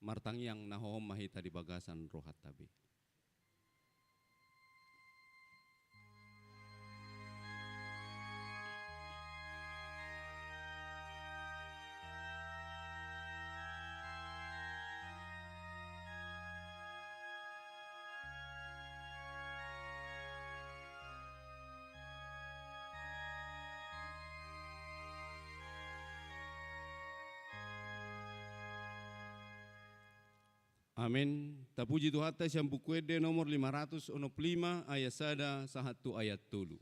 martang yang nahohom mahita di bagasan rohat tabi. Amin. Tapuji Tuhan atas yang bukuede nomor 565 ayat sada sahatu ayat tulu.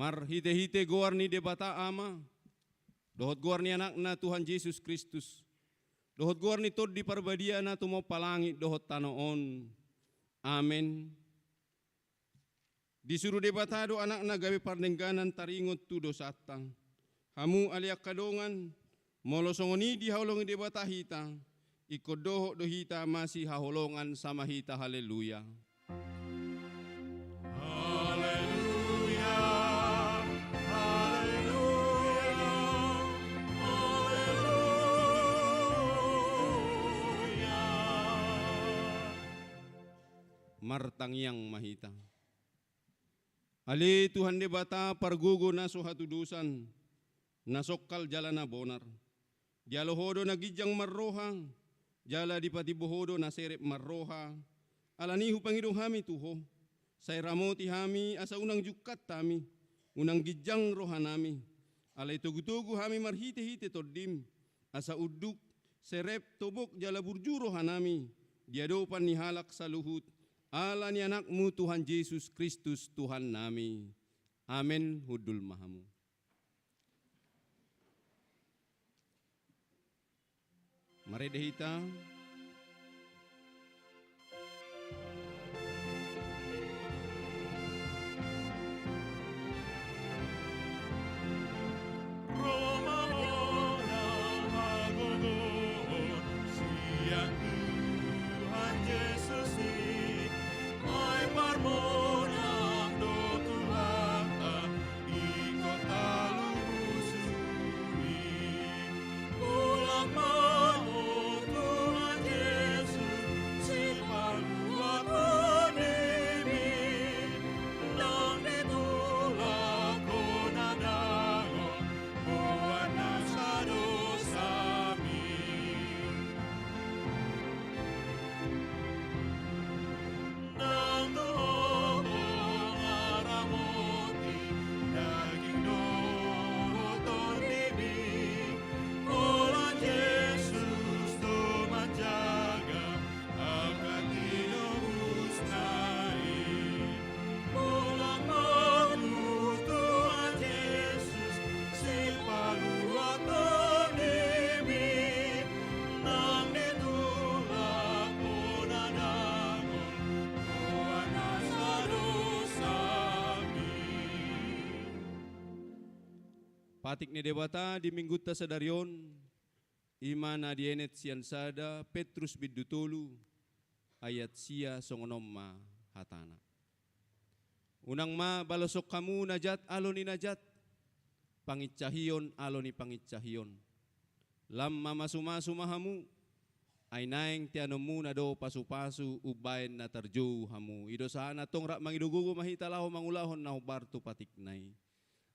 Mar hite-hite goar ni debata ama, dohot goar ni anak na Tuhan Yesus Kristus, dohot goar ni tod di parbadia na tumo palangit dohot tanoon. Amen. Disuruh debatado anak na gawe parnengganan taringot tu dosatang. Hamu aliak kadongan, molosongoni di haulong debata hita, ikod dohot do hita masih haholongan sama hita, haleluya. Martang yang mahita. Ali Tuhan debata pargugo na suhatudusan, nasokal jala na bonar. Dialohodo na gijang marroha, jala dipati bohodo na serep marroha. Alanihu pangidong hami tuho, say ramoti hami asa unang jukat tami, unang gijang roha nami. Alay tugu-tugu hami marhite-hite todim, asa uduk serep tobok jala burju roha nami. Diadopan ni halak sa luhut, ala ni anakmu Tuhan Yesus Kristus Tuhan nami. Amen hudul mahamu. Mari dehita. Parmona Patik ni debata di minggu ta sadarion, imana dienet sian sada Petrus bidutulu, ayat sia songonom ma hatana. Unang ma balosok kamu najat alo ni najat, pangitcahion alo ni pangitcahion. Lam mamasu-masu mahamu, ay naeng tianomu na do pasu-pasu ubayan na tarjo hamu. Ido sana tong rak mangidugugo mahitalaho mangulahon na hubarto patiknay.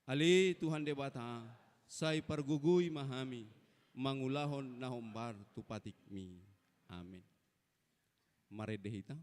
Ali Tuhan debata, say parguguy mahami, mangulahon na humbarto patikmi. Amen. Maredehita.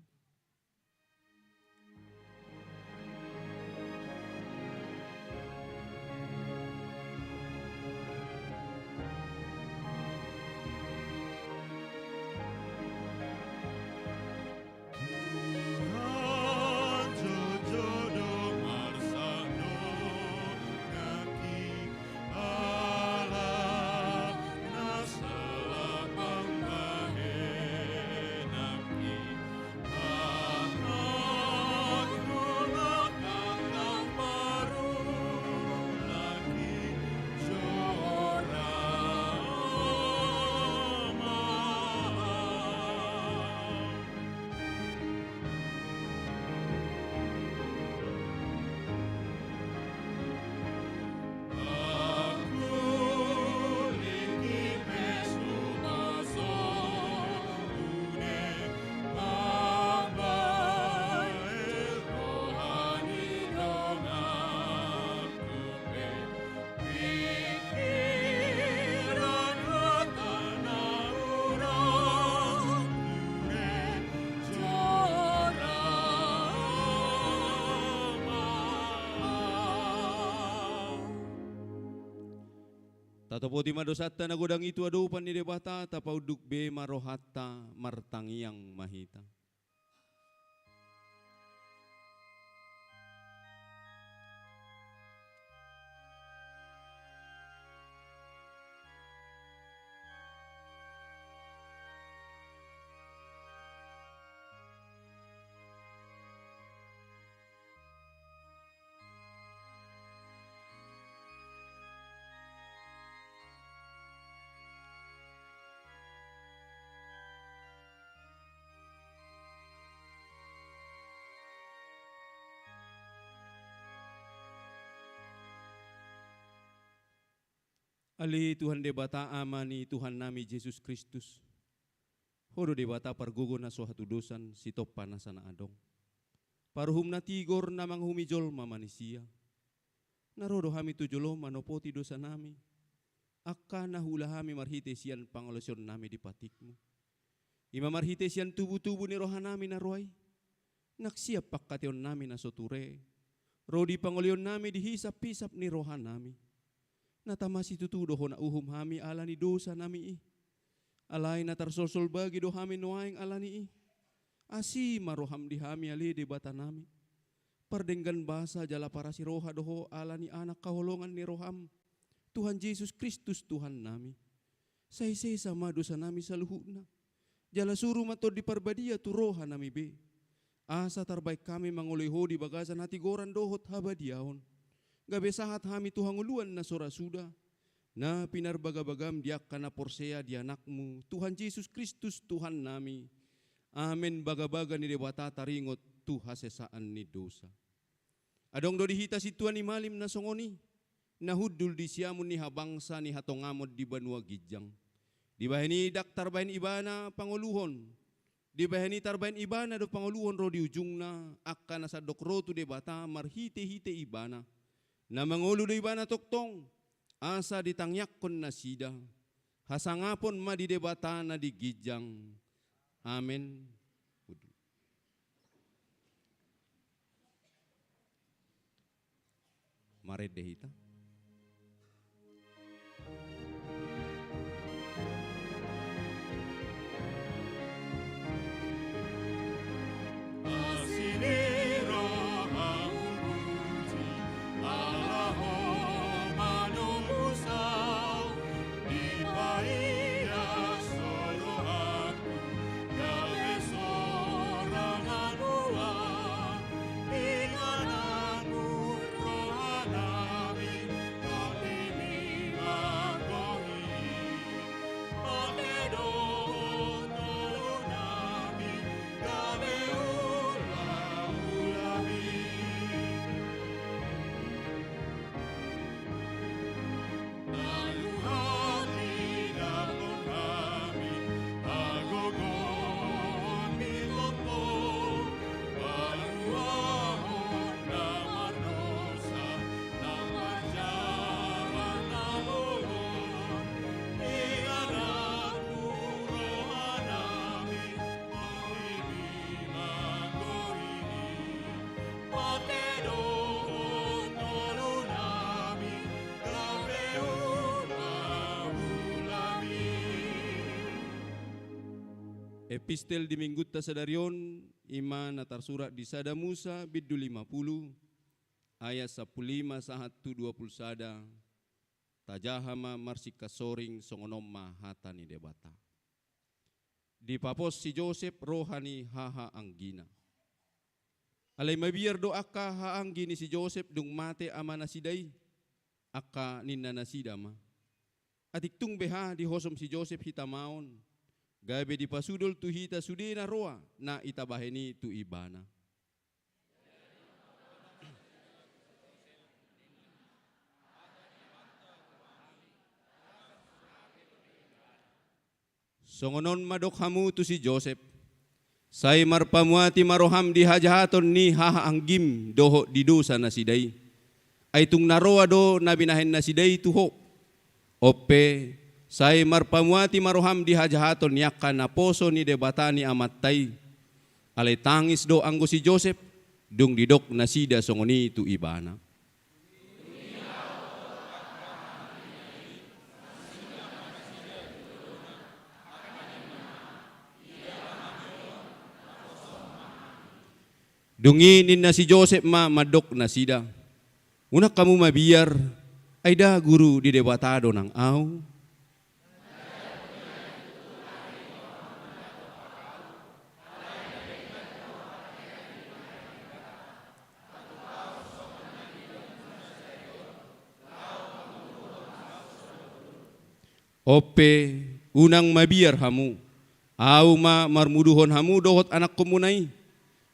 Tatapo di madosata na godang itu adupan ni debata tapauduk be marohata martangiang mahita. Ali Tuhan debata amani Tuhan nami Yesus Kristus. Hodo debata pargugo na suatu dosan si topa na sana adong. Paruhum na tigor namang humijol mamanisia. Narodo hami tujolo manopoti dosa nami. Akka na hula hami marhite siyan pangolosyon nami di patikmu. Ima marhite siyan tubu-tubu ni roha nami na roy. Naksiap pakation nami na soture. Rodi pangolyon nami dihisap-hisap ni roha nami. Natamasi tutudo ho na uhum hami ala ni dosa nami alay na tarsosol bagi do hami nuaing ala ni asi maroham di hami ali di bata nami. Pardenggan basa jala para si roha doho ala ni anak kaholongan ni roham. Tuhan Yesus Kristus Tuhan nami. Say-say sama dosa nami sa luhuna. Jala suruh matod di parbadia tu roha nami be. Asa terbaik kami manguliho di bagasan hati goran dohot habadiahon. Gabe sahat hami Tuhan uluan na sorasuda. Na pinarbagabagam diak kana porsea di anakmu. Tuhan Yesus Kristus Tuhan nami. Amen bagabaga ni dewata taringot tu hasesaan ni dosa. Adong do dihita si Tuhan ni malim na songoni. Nahudul di siamun ni habangsa ni hatongamod di banua gijang. Di bahani daktar bahin ibana panguluhon. Di bahani tarbahin ibana do panguluhon ro di ujung na. Akka na sa dokro tu debata marhite-hite ibana. Na mangulu do ibana toktong. Asa ditangyak kon na sida. Hasangapon ma di debata na di gijang. Amen. Maredehita. Epistel di Minggutta Sadarion, iman na tersurat di Sada Musa, bidu 50, ayat 15 sahat tu 20 sada, tajahama marsika soring songonomma hatani debata. Di papos si Joseph rohani haha anggina. Alay mabiyar do akka haanggini si Joseph dung mate ama nasiday, akka ninna nasidama. Atiktung beha di hosom si Joseph hitamaon, gabe di pasudol tu hita sudina roa na itabaheni tu ibana. Songonon madok hamu tu si Joseph, say marpamuati maroham di hajahaton ni haha anggim doho di dosa nasiday. Ay tung naroa do nabinahen nasiday tuho. Ope, say marpamuati maroham di hajahaton yakka na poso ni debatani amatay. Alay tangis do anggo si Joseph, dung didok nasida songoni tu ibana. Dunginin na si Joseph madok na sida. Unak kamu mabiyar, ay da guru di debatado ng aw. Ope, unang mabiyar hamu, aw marmuduhon hamu dohot anak komunay.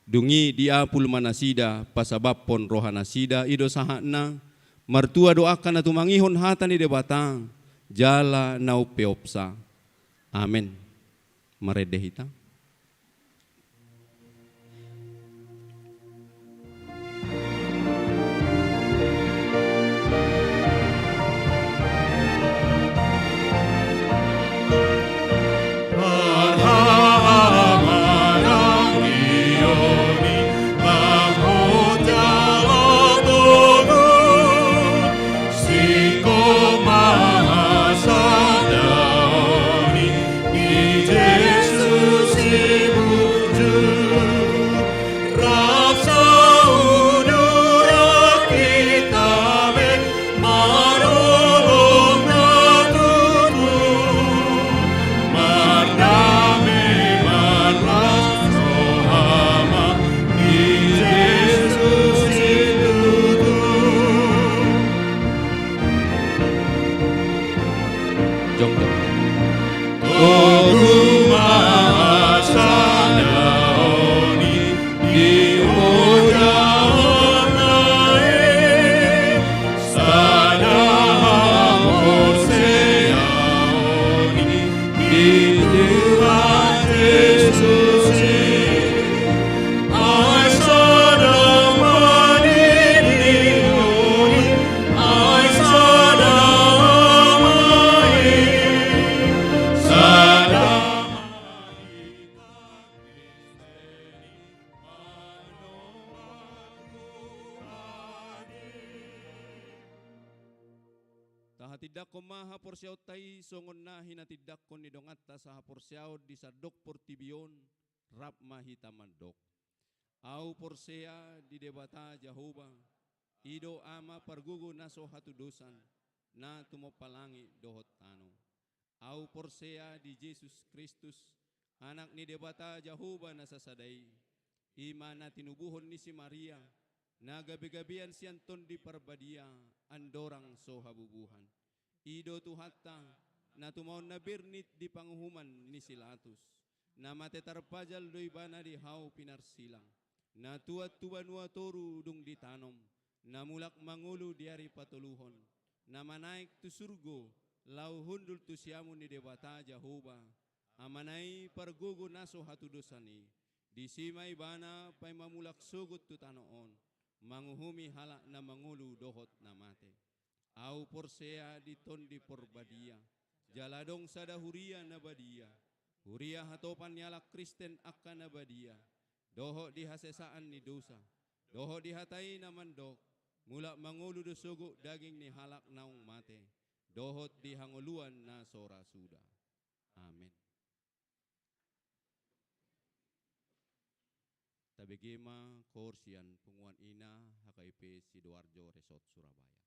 Dungi diapul manasida pasabab pon rohanasida ido sahana martua doakan na tumangihon hata ni debata jala nau peopsa. Amen. Maredehita. Tahatidak ko mahaporsyaw tay songon na hinatidak ko nidong atta sa haporsyaw di sa dok portibiyon rap mahitamandok. Au porsea di debata Jehovah, ido ama pargugo naso hatudusan na tumopalangi dohot tano. Au porsea di Jesus Kristus, anak ni debata Jehovah nasasaday. Ima na tinubuhon ni si Maria, na gabi-gabian siyanton di parbadia, andorang so habubuhan. Ido tuhatta, na tumaon na birnit di panguhuman ni Silatus, na matetarpajal doy bana di hau pinarsilang, na tuat tubanua toru dung di tanom, na mulak mangulu di hari patuluhon, na manaik tu surgo, lau hundul tu siamu ni debata Jehovah, amanay pargugo naso hatudosani, di simay bana pay mamulak sugot tu tanoon, manguhumi halak na mangulu dohot na mate. Au porsea di tondi porbadia, jaladong sada huria na badia, huria hatopan nyalak Kristen akka na badia, doho di hasesaan ni dosa, doho di hatai na mandok, mulak mangulu dosugo daging ni halak naung mate, dohot di hanguluan na sora suda. Amen. tabegema korsian punguan ina HKIP Sidoarjo Resort Surabaya.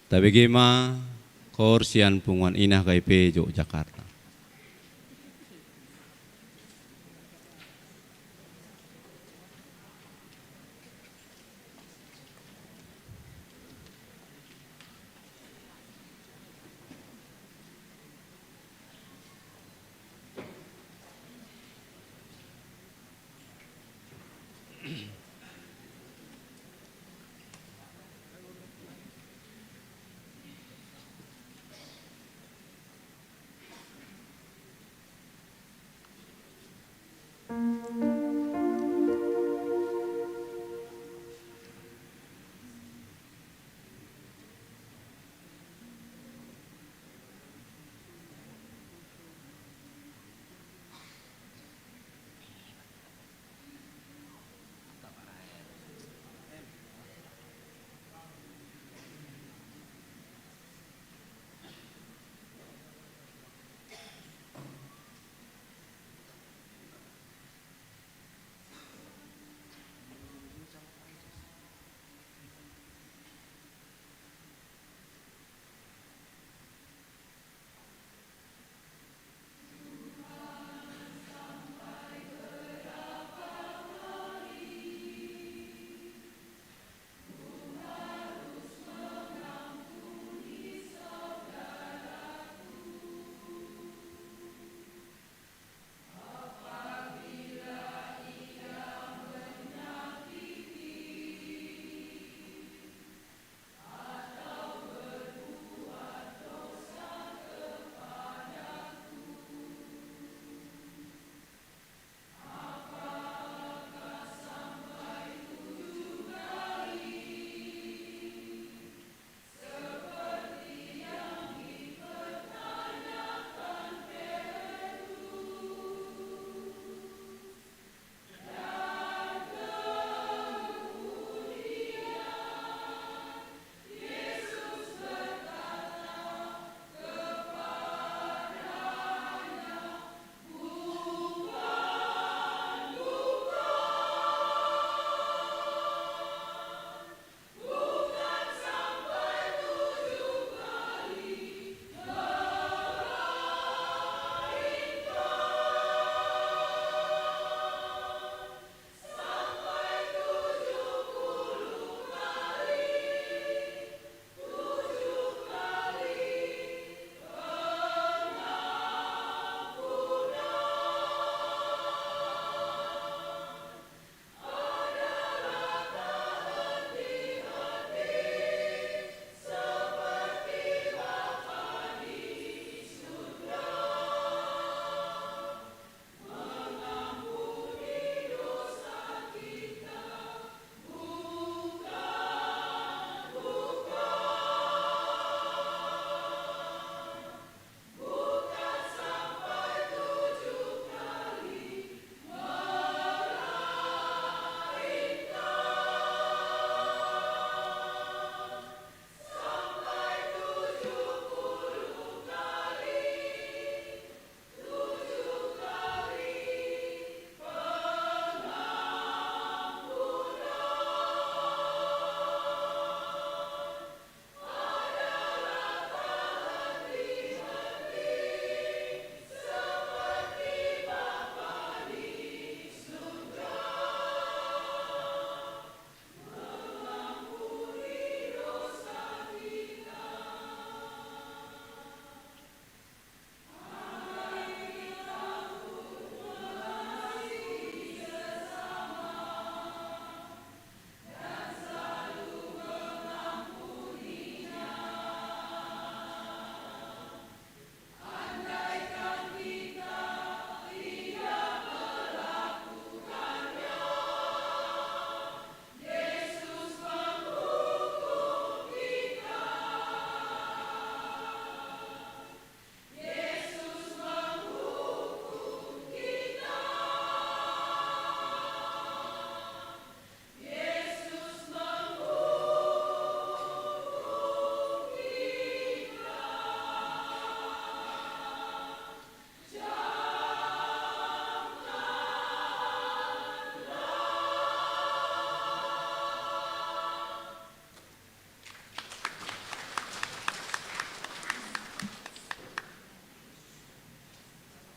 Tabigima Korsian Punguan Inah KIP Yogyakarta.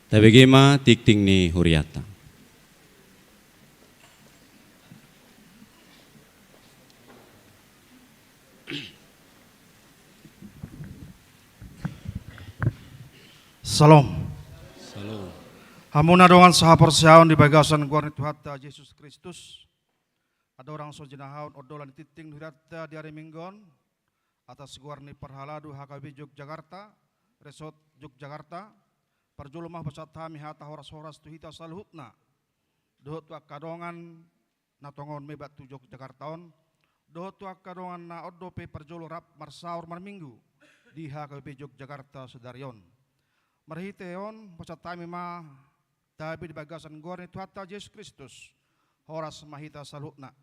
Tabegema tikting ni Huriata. Salam. Salam. Hamuna dongan sahaporsiaon di bagasan guarni Tuhata Yesus Kristus. Ada orang sojinahaun odolan titing hurata di hari minggon atas guarni perhaladu HKB Yogyakarta, Resort Yogyakarta, perjulumah pesat hami hata horas-horas tuhita saluhutna. Dohot tuak kadongan na tongon mebat tu Yogyakartaon, dohot tuak kadongan na odope perjulu rap marsaur marminggu di HKB Yogyakarta Sedarion. Marhiteon pesat hami ma tabi di bagasan guarni Tuhata Yesus Kristus, horas mahita saluhutna.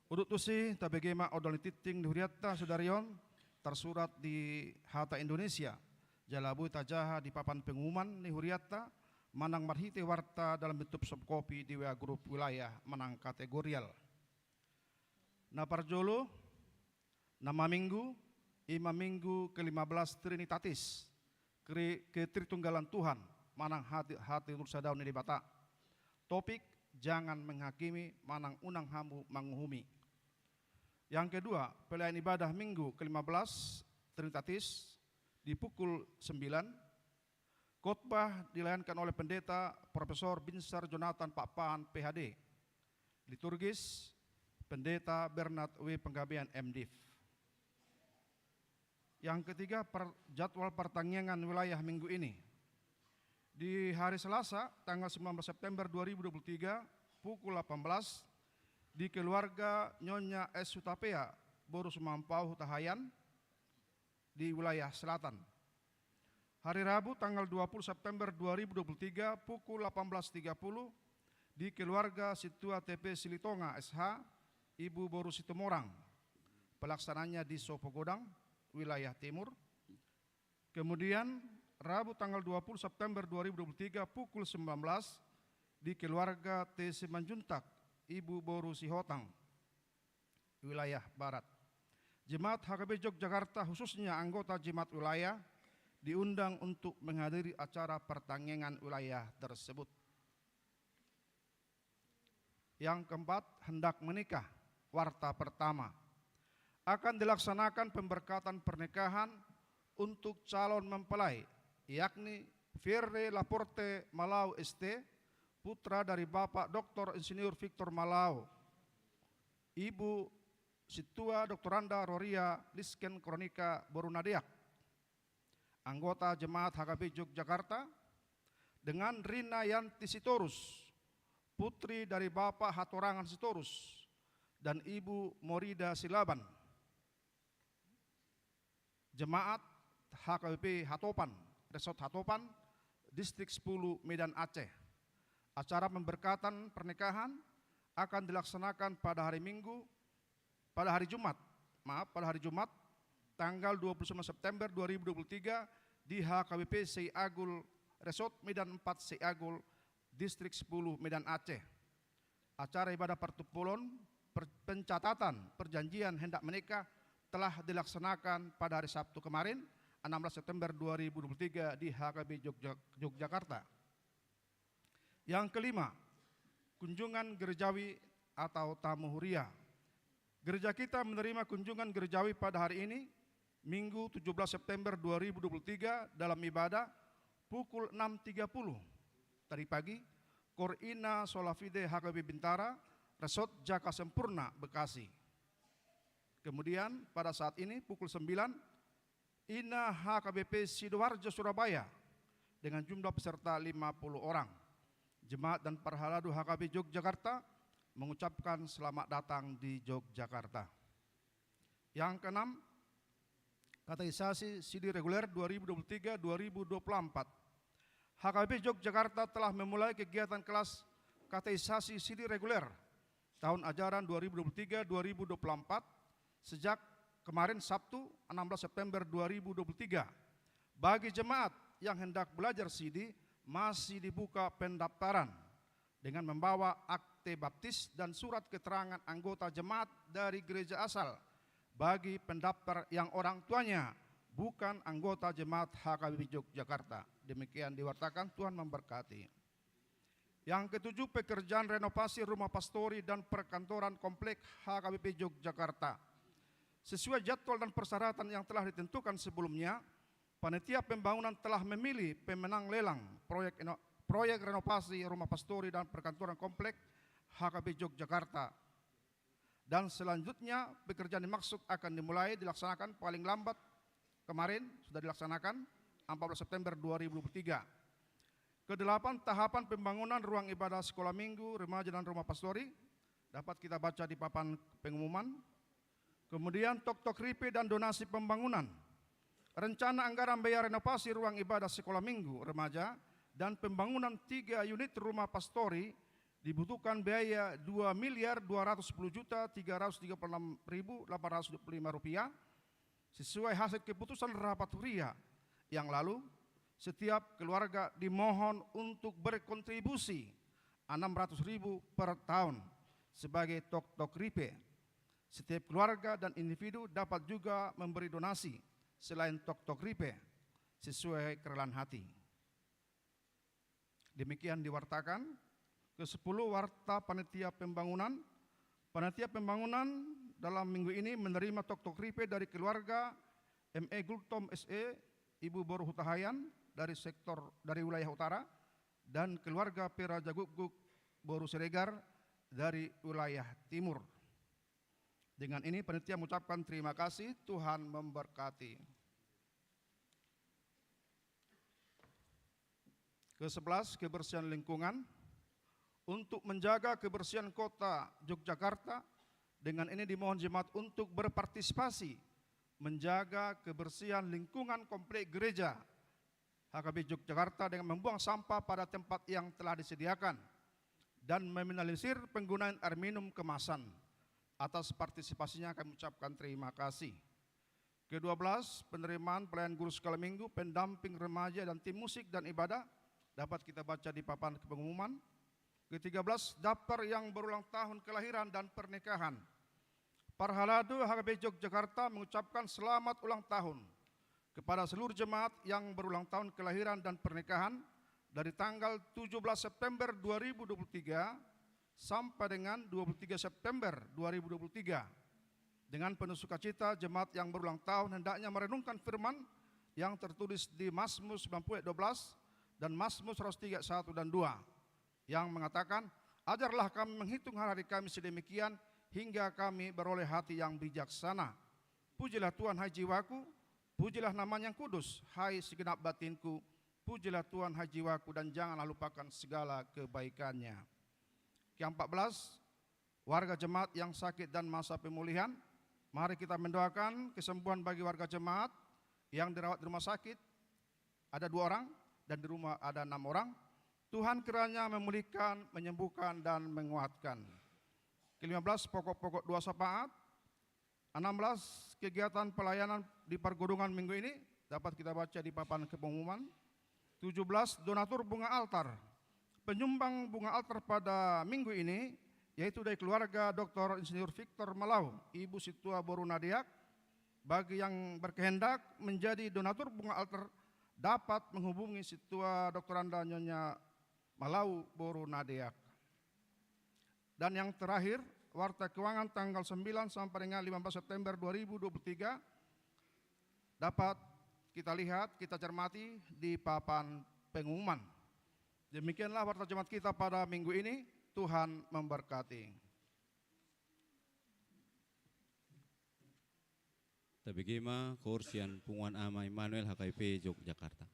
Udut tusi tabegema odol titing di huriata Sedarion tersurat di Hata Indonesia. Jalabu tajaha di papan pengumuman ni huriata manang marhite warta dalam bentuk subkopi di WA grup wilayah manang kategorial. Na parjolo nama minggu ima minggu ke-15 Trinitatis ke Tritunggalan Tuhan manang hati nursadaun di bata. Topik jangan menghakimi manang unang hamu manguhumi. Yang kedua, pelayan ibadah minggu ke-15 Trinitatis di pukul 9. Khotbah dilayankan oleh pendeta Profesor Binsar Jonathan Pakpaan PhD. Liturgis pendeta Bernard W. Penggabean MDiv. Yang ketiga, jadwal pertanggungan wilayah minggu ini. Di hari Selasa tanggal 19 September 2023 pukul 18 di keluarga Nyonya S. Hutapea, Boru Sumampau Hutahayan di wilayah selatan. Hari Rabu tanggal 20 September 2023 pukul 18.30 di keluarga Situa TP Silitonga SH, Ibu Boru Situmorang. Pelaksananya di Sopogodang, wilayah timur. Kemudian Rabu tanggal 20 September 2023 pukul 19 di keluarga T. Simanjuntak, Ibu Boru Sihotang, wilayah barat. Jemaat HKB Yogyakarta khususnya anggota jemaat wilayah diundang untuk menghadiri acara pertanggungan wilayah tersebut. Yang keempat, hendak menikah, warta pertama. Akan dilaksanakan pemberkatan pernikahan untuk calon mempelai, yakni Fierre Laporte Malau ST, putra dari Bapak Dr. Insinyur Victor Malau, Ibu Situa Dr. Anda Roria Lisken Kronika Borunadeak, anggota jemaat HKB Yogyakarta, dengan Rina Yanti Sitorus, putri dari Bapak Hatorangan Sitorus, dan Ibu Morida Silaban, jemaat HKBP Hatopan, Resort Hatopan, Distrik 10 Medan Aceh. Acara pemberkatan pernikahan akan dilaksanakan pada hari Jumat, tanggal 29 September 2023 di HKBP Seiagul Resort Medan 4 Seiagul, Distrik 10 Medan Aceh. Acara ibadah pertumpulon pencatatan perjanjian hendak menikah telah dilaksanakan pada hari Sabtu kemarin, 16 September 2023 di HKB Yogyakarta. Yang kelima, kunjungan gerejawi atau tamu huria. Gereja kita menerima kunjungan gerejawi pada hari ini, Minggu 17 September 2023 dalam ibadah pukul 6.30 tadi pagi, Korina Solafide HKB Bintara, Resort Jaka Sempurna, Bekasi. Kemudian pada saat ini pukul 9, Ina HKBP Sidoarjo Surabaya dengan jumlah peserta 50 orang. Jemaat dan Parhaladu HKB Yogyakarta mengucapkan selamat datang di Yogyakarta. Yang keenam, katekisasi CD reguler 2023-2024. HKB Yogyakarta telah memulai kegiatan kelas katekisasi CD reguler tahun ajaran 2023-2024 sejak kemarin Sabtu 16 September 2023. Bagi jemaat yang hendak belajar CD, masih dibuka pendaftaran dengan membawa akte baptis dan surat keterangan anggota jemaat dari gereja asal bagi pendaftar yang orang tuanya bukan anggota jemaat HKBP Yogyakarta. Demikian diwartakan, Tuhan memberkati. Yang ketujuh, pekerjaan renovasi rumah pastori dan perkantoran komplek HKBP Yogyakarta. Sesuai jadwal dan persyaratan yang telah ditentukan sebelumnya, panitia pembangunan telah memilih pemenang lelang proyek renovasi rumah pastori dan perkantoran komplek HKBP Yogyakarta. Dan selanjutnya pekerjaan dimaksud akan dimulai dilaksanakan paling lambat kemarin sudah dilaksanakan 14 September 2023. Kedelapan, tahapan pembangunan ruang ibadah sekolah minggu, remaja dan rumah pastori dapat kita baca di papan pengumuman. Kemudian tok-tok ripe dan donasi pembangunan. Rencana anggaran biaya renovasi ruang ibadah sekolah minggu, remaja dan pembangunan 3 unit rumah pastori dibutuhkan biaya Rp2.210.336.825 sesuai hasil keputusan rapat huriah yang lalu. Setiap keluarga dimohon untuk berkontribusi Rp600.000 per tahun sebagai tok-tok ripe. Setiap keluarga dan individu dapat juga memberi donasi selain tok-tok ripe sesuai kerelaan hati. Demikian diwartakan. Ke-10, warta panitia pembangunan. Panitia pembangunan dalam minggu ini menerima tok-tok ripe dari keluarga ME Gultom SE, Ibu Boru Hutahayan dari wilayah utara, dan keluarga Peraja Guguk Boru Siregar dari wilayah timur. Dengan ini panitia mengucapkan terima kasih, Tuhan memberkati. Ke-11, kebersihan lingkungan. Untuk menjaga kebersihan kota Yogyakarta, dengan ini dimohon jemaat untuk berpartisipasi menjaga kebersihan lingkungan komplek gereja HKBP Yogyakarta dengan membuang sampah pada tempat yang telah disediakan dan meminimalisir penggunaan air minum kemasan. Atas partisipasinya kami ucapkan terima kasih. Ke-12, penerimaan pelayan guru sekolah minggu, pendamping remaja dan tim musik dan ibadah dapat kita baca di papan pengumuman. Ke-13, daftar yang berulang tahun kelahiran dan pernikahan. Parhalado HKBP Yogyakarta mengucapkan selamat ulang tahun kepada seluruh jemaat yang berulang tahun kelahiran dan pernikahan dari tanggal 17 September 2023 sampai dengan 23 September 2023. Dengan penuh sukacita, jemaat yang berulang tahun hendaknya merenungkan firman yang tertulis di Mazmur 90 ayat 12 dan Mazmur 103 ayat 1 dan 2 yang mengatakan, ajarlah kami menghitung hari kami sedemikian hingga kami beroleh hati yang bijaksana. Pujilah Tuhan hai jiwaku, pujilah namanya yang kudus, hai segenap batinku, pujilah Tuhan hai jiwaku dan janganlah lupakan segala kebaikannya. Ke-14, warga jemaat yang sakit dan masa pemulihan. Mari kita mendoakan kesembuhan bagi warga jemaat yang dirawat di rumah sakit. Ada 2 orang dan di rumah ada 6 orang. Tuhan kiranya memulihkan, menyembuhkan dan menguatkan. Ke-15, pokok-pokok doa syafaat. 16, kegiatan pelayanan di pergudungan minggu ini dapat kita baca di papan pengumuman. 17, donatur bunga altar. Penyumbang bunga altar pada minggu ini yaitu dari keluarga Dr. Insinyur Victor Malau, Ibu Situa Boru Nadiak. Bagi yang berkehendak menjadi donatur bunga altar dapat menghubungi Situa Dr. Anda Nyonya Malau Boru Nadiak. Dan yang terakhir, warta keuangan tanggal 9 sampai dengan 15 September 2023 dapat kita lihat, kita cermati di papan pengumuman. Demikianlah warta jemaat kita pada minggu ini. Tuhan memberkati. Tabigima Korsian Punguan Ama Immanuel HKBP Yogyakarta.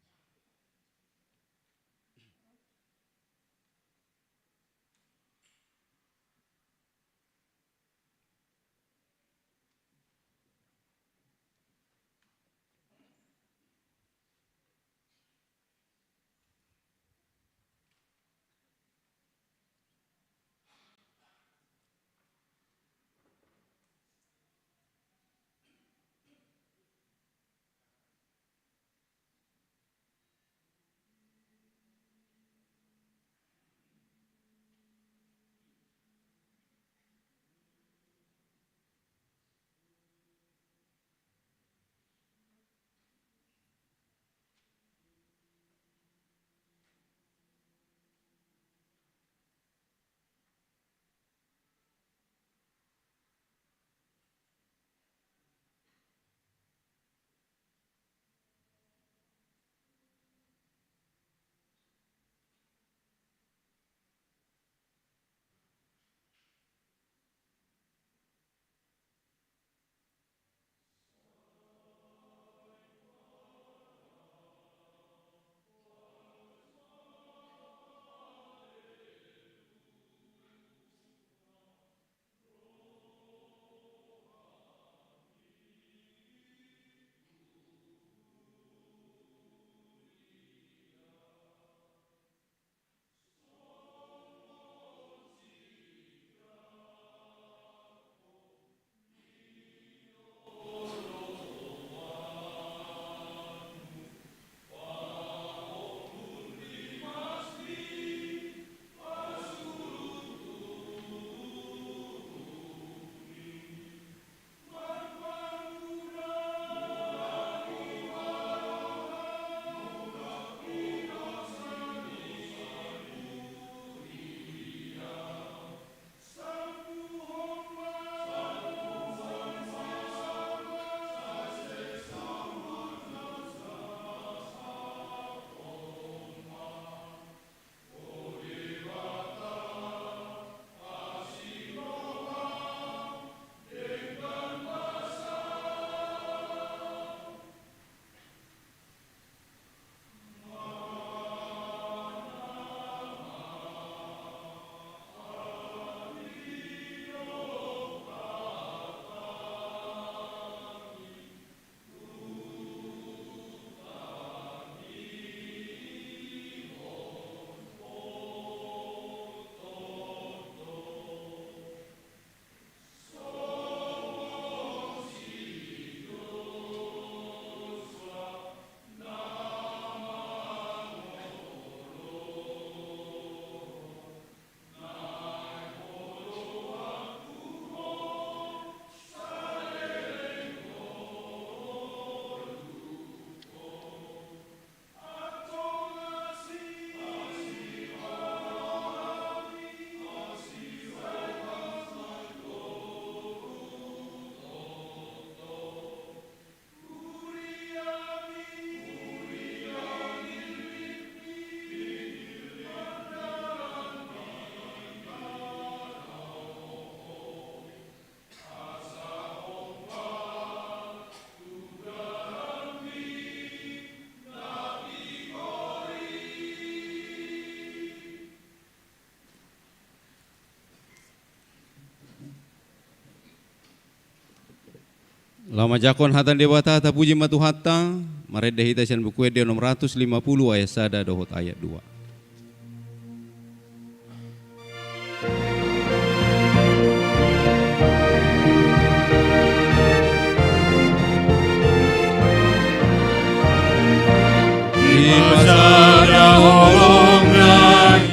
Lama jakon hatan dewata hata puji matu hatta, mareda hita sian buku ede 650 ayat sada dohot ayat 2. Di pasada holong nai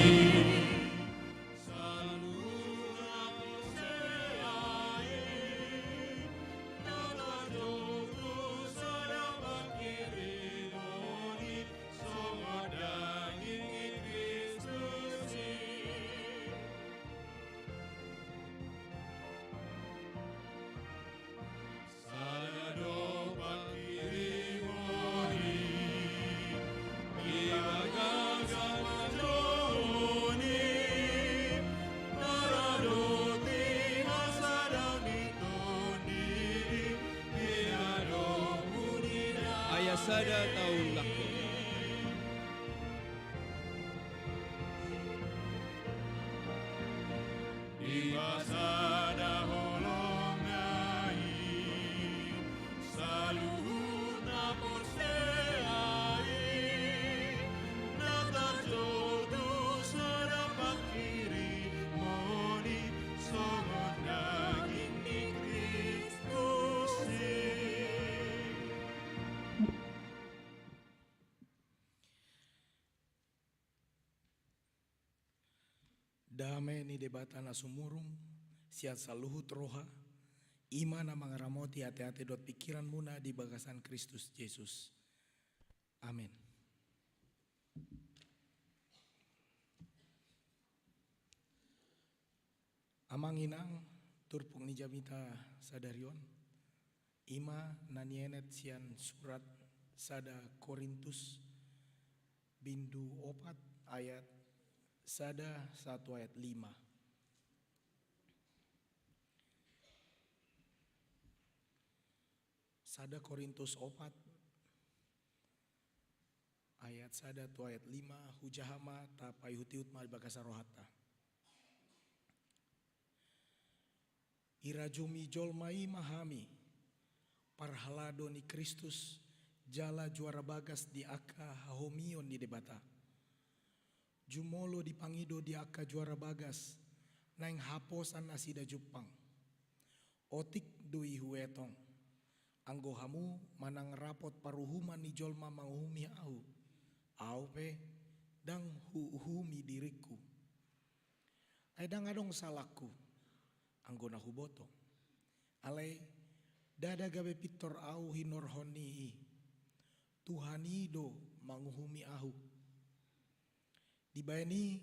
ayat sada tahun lakon. Di pasada holong nai saluhuna porseai natar jodu sadapak kiri moni songon daging ni Kristus. Damai ni debata na sumurung, siat saluhut roha, imana mangaramoti hati-hati dot pikiran muna di bagasan Kristus Yesus. Amin. Amang inang turpung ni jamita sadarion, ima nanienet sian surat sada Korintus bindu 4 ayat sada 1 ayat 5. Sada Korintus 4 ayat sada 1 ayat 5 hujahama ta payhutiut mal bagasa rohata. Irajumi jolmai mahami parhalado ni Kristus jala juara bagas di aka hahomion di debata. Jumolo di pangido di aka juara bagas naing haposan asida Jepang. Otik dui huetong. Anggo hamu manang rapot paruhuman ni jolma manguhumi au. Au pe dang huhumi diriku. Aidang adong salahku. Anggo na huboto. Alai dada gabe pitor au hinor honi. Tuhanido manguhumi au. Dibayani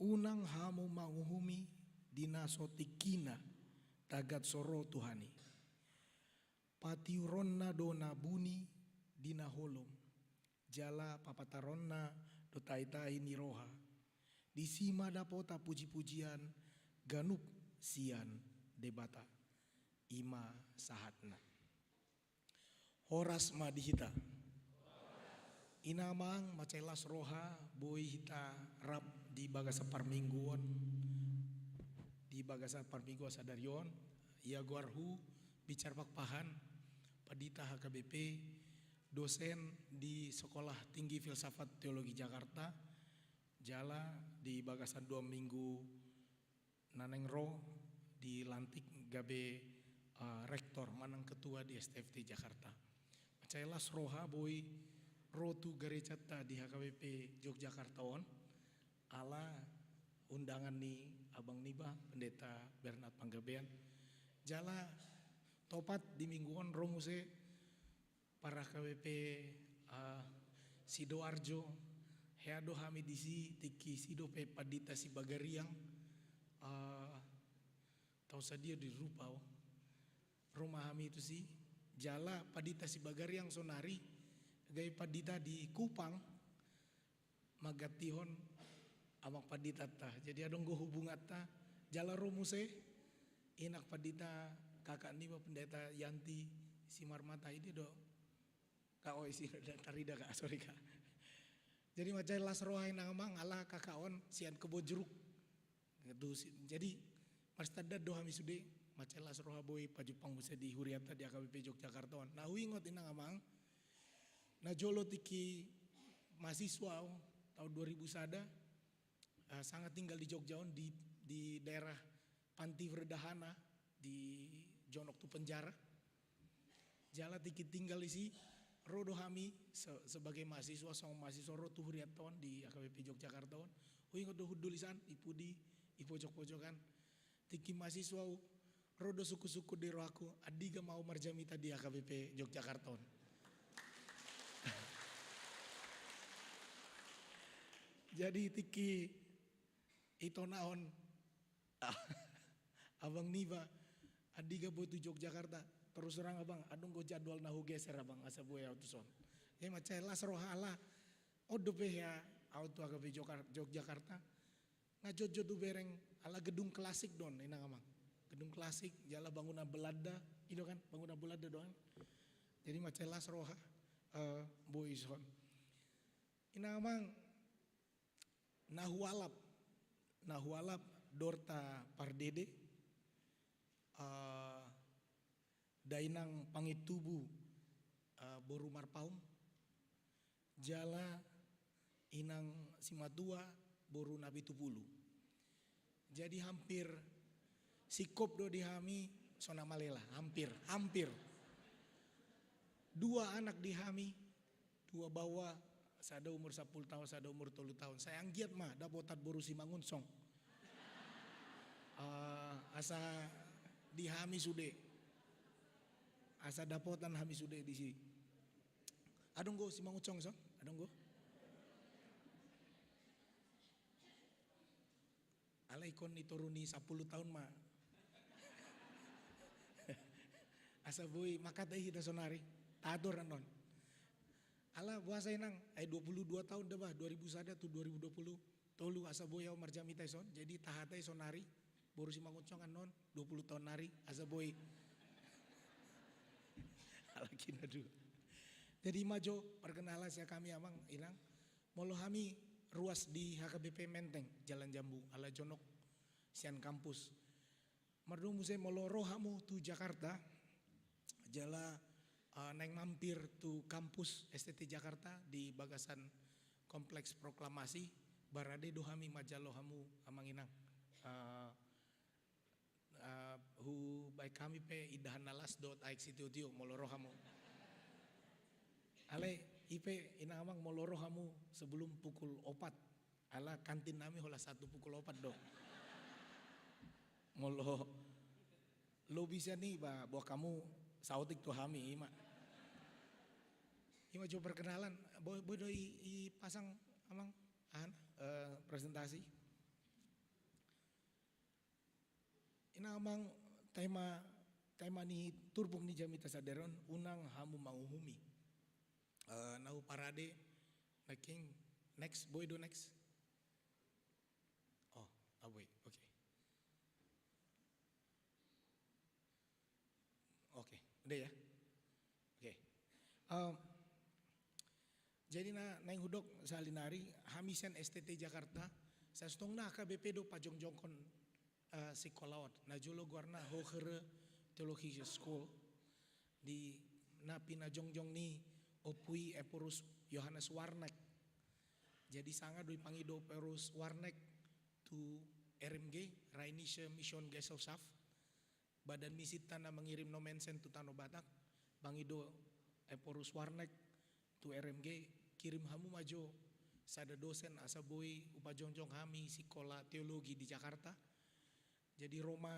unang hamu manguhumi dinasotikina tagat soro Tuhani. Patiuronna dona buni dina holom. Jala papataronna do tai-tai ni roha. Disima dapota puji-pujian ganup sian debata. Ima sahatna. Horas madihita. Inamang macelas roha boy hita rap di bagasa parmingguan. Di bagasa parmingguan sadarion. Ia guarhu bicar pakpahan. Padita HKBP. Dosen di Sekolah Tinggi Filsafat Teologi Jakarta. Jala di bagasan 2 minggu naneng ro dilantik gabe rektor manang ketua di STFT Jakarta. Macelas roha boy rotu garecata di HKBP Yogyakarta on ala undangan ni Abang Niba Pendeta Bernard Panggabean jala topat di mingguan romuse para KBP Sidoarjo heado hamidisi tiki sido pe padita si bagariang tau sadia di rupau rumah kami itu sih jala padita si bagariang sonari gay padita di Kupang magatihon amak padita ta jadi adong go hubungan ta jala romuse inak padita kakak ni Pendeta Yanti si Marmata ini do kau isi tarida kak sorry kak jadi macam las rohain ngamang ala kakaon sian kebo jeruk gitu jadi pas tadad doa misude macelas roha boy pajupang musa di huriata di AKBP Yogyakarta. Nah huingot inang amang, na jolo tiki mahasiswa tahun 2000 sada sangat tinggal di Jogjaon di daerah Panti Verdahana di Jonok tu penjara. Jala tiki tinggal isi rodo hami sebagai mahasiswa sama mahasiswa rotu huriaton di AKBP Yogyakarta. Huingot do hudulisan ipudi ipojok-pojokan tiki mahasiswa rodo suku-suku di rohaku adiga mau marjamita di AKBP Yogyakarta. Jadi tiki itu naon abang Niva adiga boy tu Yogyakarta terus terang abang adung go jadwal nahu geser abang asa boy autuson. Ya macelas rohala odo ya auto AKBP Yogyakarta ngajojo tu bereng ala gedung klasik don inang amang. Gedung klasik jala bangunan Belanda itu kan bangunan Belanda doang. Jadi macelas roha boy son. Inang amang Nahualap Dorta Pardede Dainang Pangitubu Boru Marpaum Jala Inang Simatua Boru Nabi Tupulu. Jadi hampir sikop do dihami Sona Malela hampir 2 anak dihami 2 bawa sada umur 10 tahun, sada umur 30 tahun. Saya anggiat mah dapotat boru Simangunsong. Asa dihami sude. Asa dapotan hami sude di sini. Adong go Simangunsong son? Adong go. Alai kon dituruni 10 tahun mah. Asa boy makatai hita sonari. Tadur non. Ala puasa inang, 22 tahun dah bah, 2000 sada tu 2020. Tolu asa boy au marjami taison, jadi tahatai sonari, boru si manguncong kan non, 20 tahun nari, asa boy. Ala kina dulu. Jadi majo perkenalan saya kami amang inang, molo kami ruas di HKBP Menteng, Jalan Jambu, ala Jonok, Sian Kampus. Merdu musai molo rohamu tu Jakarta, jala neng mampir tu kampus STT Jakarta di bagasan kompleks proklamasi barade dohami majalohamu amanginang hu baik kami pe idahan nalas dot aik situtio molorohamu ale ipe inang amang molorohamu sebelum pukul 4 ala kantin nami hola 1 pukul 4 do molo lo bisa nih bahwa kamu sautik tuh hami ima coba perkenalan, boy i pasang amang presentasi. Ina amang tema ni turbung ni jamita saderon unang hamu mauhumi. Nau parade making next boy do next. Oh, boy, okay. Oke, udah ya. Oke. Jadi naing hudok salinari hamisen STT Jakarta saya stong na KBP do pajongjongkon sekolawat na jolo guarna hohere teologi school di napi na jongjong ni opui eporus Yohanes Warnek. Jadi sangat doi pangido perus Warnek tu RMG Rheinische Mission Gesellschaft badan misi tanah mengirim nomensen tu Tanah Batak pangido eporus Warnek tu RMG kirim hamu majo sada dosen asa boy upajongjong kami sekolah teologi di Jakarta. Jadi Roma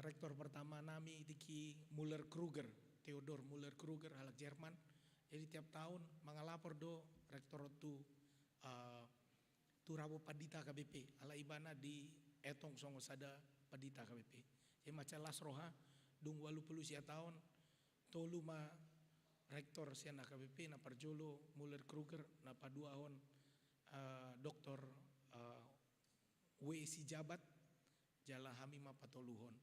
rektor pertama nami tiki Muller Kruger, Theodor Muller Kruger halak Jerman. Jadi tiap tahun mangalapor do rektor tu Turabo Padita KBP ala ibana di etong songo sada Padita KBP. Jadi macalas roha dung walu pelu sia tahun tolu ma rektor sian AKBP na parjolo Muller Kruger na paduahon doktor WC jabat jala hami ma patoluhon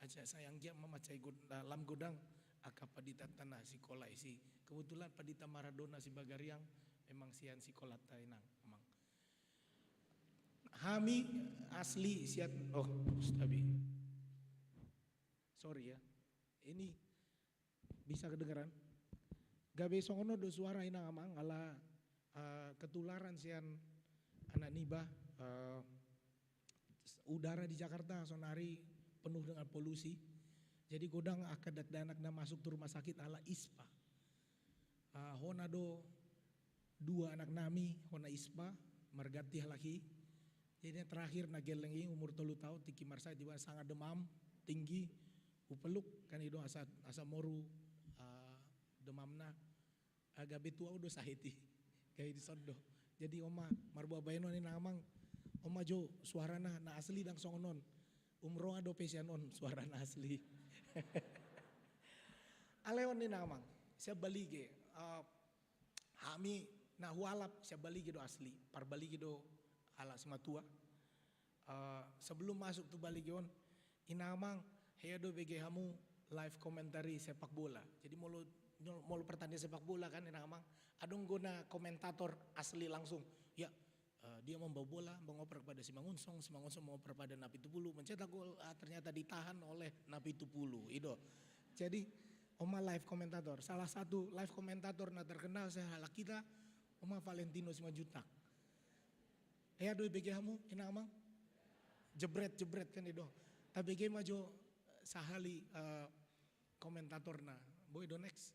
aja sayang dia memacai dalam godang akapadita tanah sekolah isi kebetulan padita Maradona si Bagariang memang sian sekolah tainang emang hami asli siat oh stabi sorry ya, ini bisa kedengeran. Gabe songono do suara ina amang ala ketularan sian anak nibah udara di Jakarta sonari penuh dengan polusi. Jadi godang akadak danak na masuk ke rumah sakit ala ISPA. Hona do 2 anak nami hona ISPA margati halaki. Jadi yang terakhir na gelengi umur 3 tahun tiki marsa tiba sangat demam tinggi upeluk kan itu asa moru demamna agak betua udah sahiti kayak di sondo. Jadi oma marbu abayno ni namang oma jo suarana na asli dang songonon umroh ado pesianon suarana asli. Aleon ni namang siap balige hami na hualap siap balige do asli par balige do ala sematua. Sebelum masuk tu baligion inamang heado bege hamu live komentari sepak bola. Jadi mau pertandingan sepak bola kan inamang adong guna komentator asli langsung. Ya dia membawa bola mengoper kepada Simangunsong mengoper pada Napi Tupulu mencetak gol ternyata ditahan oleh Napi Tupulu itu. Jadi oma live komentator salah satu live komentator na terkenal sehala kita oma Valentino Simanjuntak. Heado bege hamu inamang jebret kan itu. Tapi game aja sahali komentatorna. Boy do next.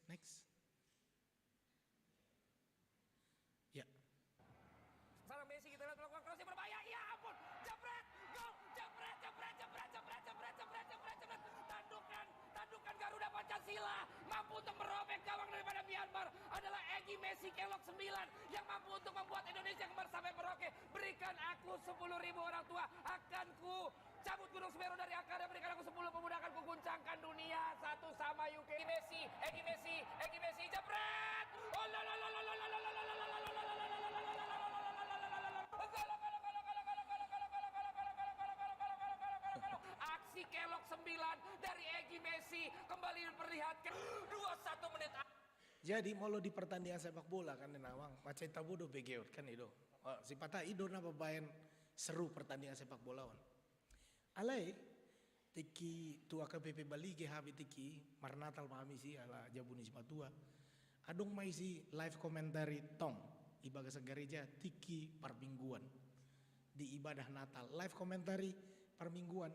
Ya. Sekarang Messi kita lihat melakukan crossing berbahaya. Ya ampun, jebret, gol, jebret. Tandukan Garuda Pancasila mampu untuk merobek gawang daripada Myanmar adalah Egy Messi Kelok 9 yang mampu untuk membuat Indonesia kembali sampai Merauke. Berikan aku 10.000 orang tua, akan ku cabut Gunung Semeru dari akarnya, berikan aku 10 pemuda, akan ku guncangkan dunia satu sama UK. Egy Messi, jebret. Oh la la la la la la la la la la la. Aksi Kelok 9 dari Egy Messi kembali diperlihatkan 21 menit. Jadi mau di pertandingan sepak bola kan nawang macam tabu do begeot kan itu. Si patah ido na babayan seru pertandingan sepak bola on. Alai tiki tua KPP Bali ge habi tiki marnatal mami si ala jabuni simatua. Adong mai si live komentari tong ibadah gereja tiki permingguan di ibadah Natal. Live komentari permingguan,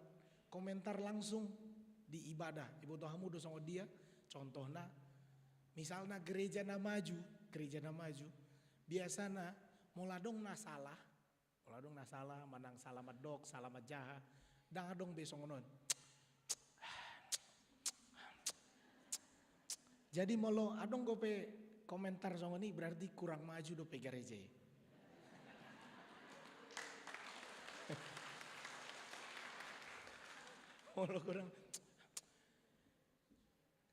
komentar langsung di ibadah. Ibu tohamu do sama dia contohna misalnya gereja na maju biasana muladong na salah manang salamat dok salamat jaha dang adong besong non. Jadi molo adong gope komentar songo ni berarti kurang maju do pe gereja. Molo kurang.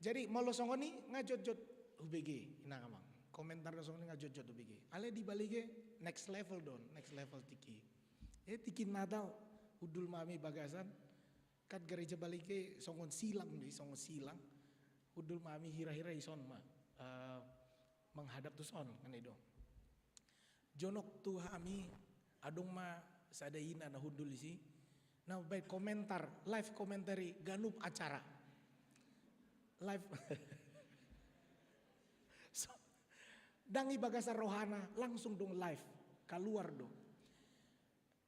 Jadi molo songo ni ngajot-jot UBG ina kamang. Komentar songo ni ngajot-jot UBG. Ale di balige next level tiki. Tiki Natal udul mami bagasan kat gereja balige songon silang. Udul mami hira-hira ison menghadap tu son kan itu. Jonok tu hami adong ma sadaina na hudul isi. Nah baik komentar live komentari ganup acara live so, dangi bagasa rohana langsung dong live keluar dong.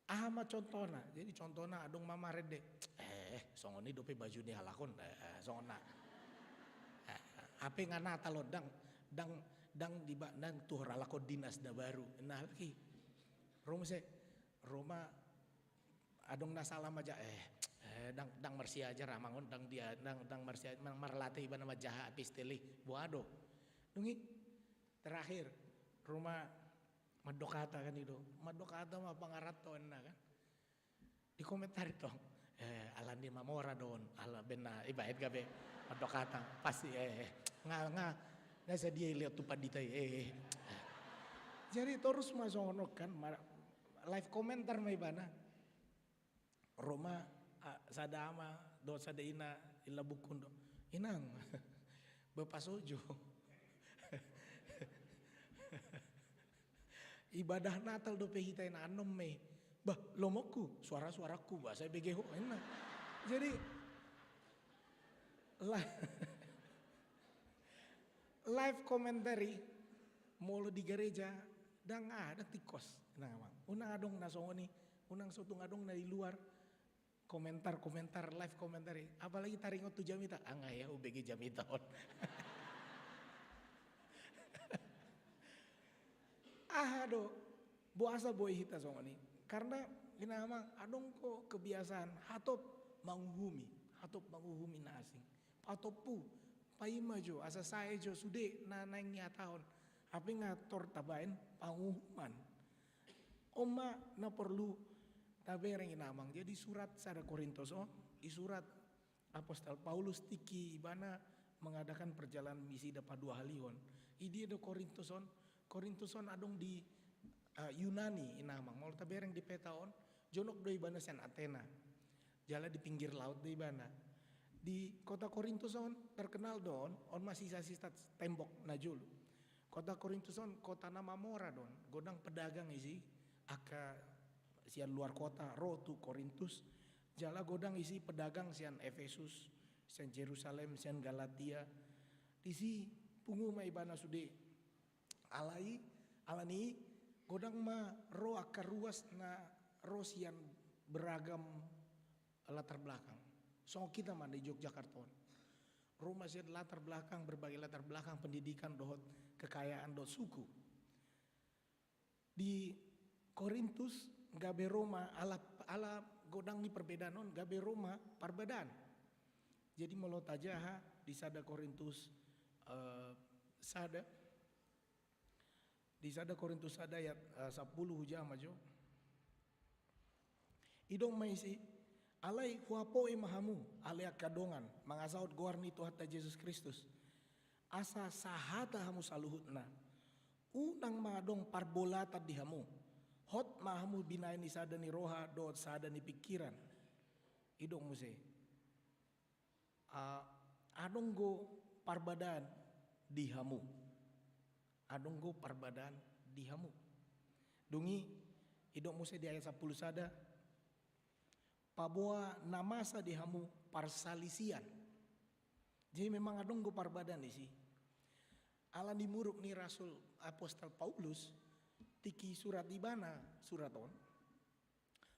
Ahama contohna jadi contohna adong mama rede songoni dope baju ni halakon songona ape ngana talo dang di dan tuh ralako dinas da baru nah lagi Roma adong nasalam aja dang marsia aja ramangon dang marsia marlate iban nama jaha pisteli buado dungi terakhir rumah madokata kan itu madokata mah pangaraton kan di komentar dong alan di mamora don ala bena ibaet gabe madokata pasti nga nasa dia lihat tu pandita jadi terus masonok kan live komentar may bana Roma sadama do sadaina ilabukundo inang bapasujo ibadah Natal do pehita na anom me bah lomoku suara-suaraku bahasa begeho enak jadi Live commentary molo di gereja dan ada tikos. Nah, unang adong nasongoni, unang sutung adong na di luar komentar live commentary. Apalagi taringot tu jamita, ya UBG jamita on. Aduh, buasa boy hita songoni. Karena ginamang adong ko kebiasaan hatop manguhumi na asing. Patopu paima jo asa saya jo sude na naingnya tahun. Api ngator tabain panguhuman. Oma na perlu tabereng inamang. Jadi surat sada Korintus isurat Apostol Paulus tiki ibana mengadakan perjalanan misi dapat 2 halion. Idi do Korintuson adong di Yunani inamang. Mau tabereng di petaon jonok do ibana sian Athena. Jala di pinggir laut do ibana. Di kota Korintuson terkenal don on masih sisa tembok najul. Kota Korintuson kota nama Mora don, godang pedagang isi aka sian luar kota rotu Korintus. Jala godang isi pedagang sian Efesus, sian Jerusalem, sian Galatia. Isi pungu ma ibana sude alani godang ma ro aka ruas na ro sian beragam latar belakang. So kita mah di Yogyakarta. Rumah sian latar belakang berbagai latar belakang pendidikan dohot kekayaan dohot suku. Di Korintus gabe Roma ala godang ni perbedaan on gabe Roma perbedaan. Jadi melo tajaha di sada Korintus Korintus sada ayat 10 hujam ajo. Idong maisi alai huapo imahamu alai kadongan mangasaut goarni Tuhan ta Yesus Kristus. Asa sahata hamu saluhutna. Unang madong parbolata di hamu. Hot mahamu binain ni sada ni roha dot sada ni pikiran. Idong muse. Adong go parbadan di hamu. Adong go parbadan di hamu. Dungi idong muse di ayat 10 sada. Paboa namasa di hamu parsalisian. Jadi memang adong go parbadan di si. Ala di muruk ni Rasul Apostol Paulus tiki surat ibana suraton.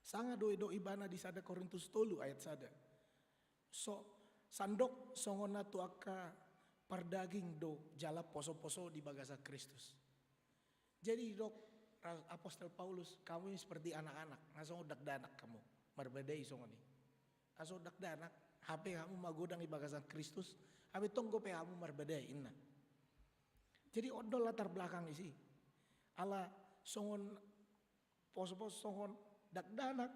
Sanga do ibana di sada Korintus 3 ayat sada. So sandok songona tu aka pardaging do jala poso-poso di bagasa Kristus. Jadi dok Apostol Paulus kamu ini seperti anak-anak, ngasong dak-danak kamu. Marbadai songoni. Aso dak-danak, HP kamu magodang di bagasan Kristus, HP tonggo pe kamu marbadai inna. Jadi odol latar belakang isi. Ala songon pos-pos songon dak-danak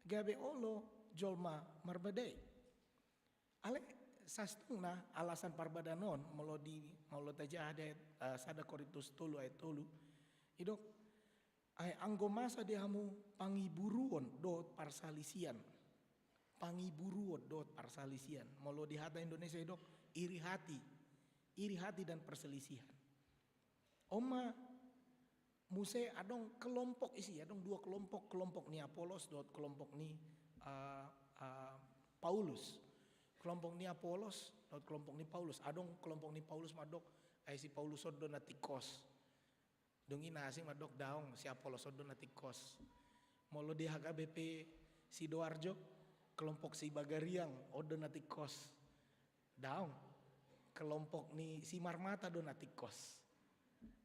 gabe olo jolma marbadai. Ale sastungna alasan parbadanon molo taja ada sada Korintus 3 ayat 3. Idok ay anggo masa dia hamu pangiburuon dot parsalisian. Pangiburuon dot parsalisian. Molo di hata Indonesia idok iri hati dan perselisihan. Oma muse adong kelompok isi, adong 2 kelompok ni Apolos dot kelompok ni Paulus. Kelompok ni Apolos dot kelompok ni Paulus. Adong kelompok ni Paulus madok ay si Paulus do natikos. Dungi nasing madok daong si Apolos do natikos. Molo di HKBP Sidoarjo kelompok si Bagariang odo natikos. Daong kelompok ni si Marmata do natikos.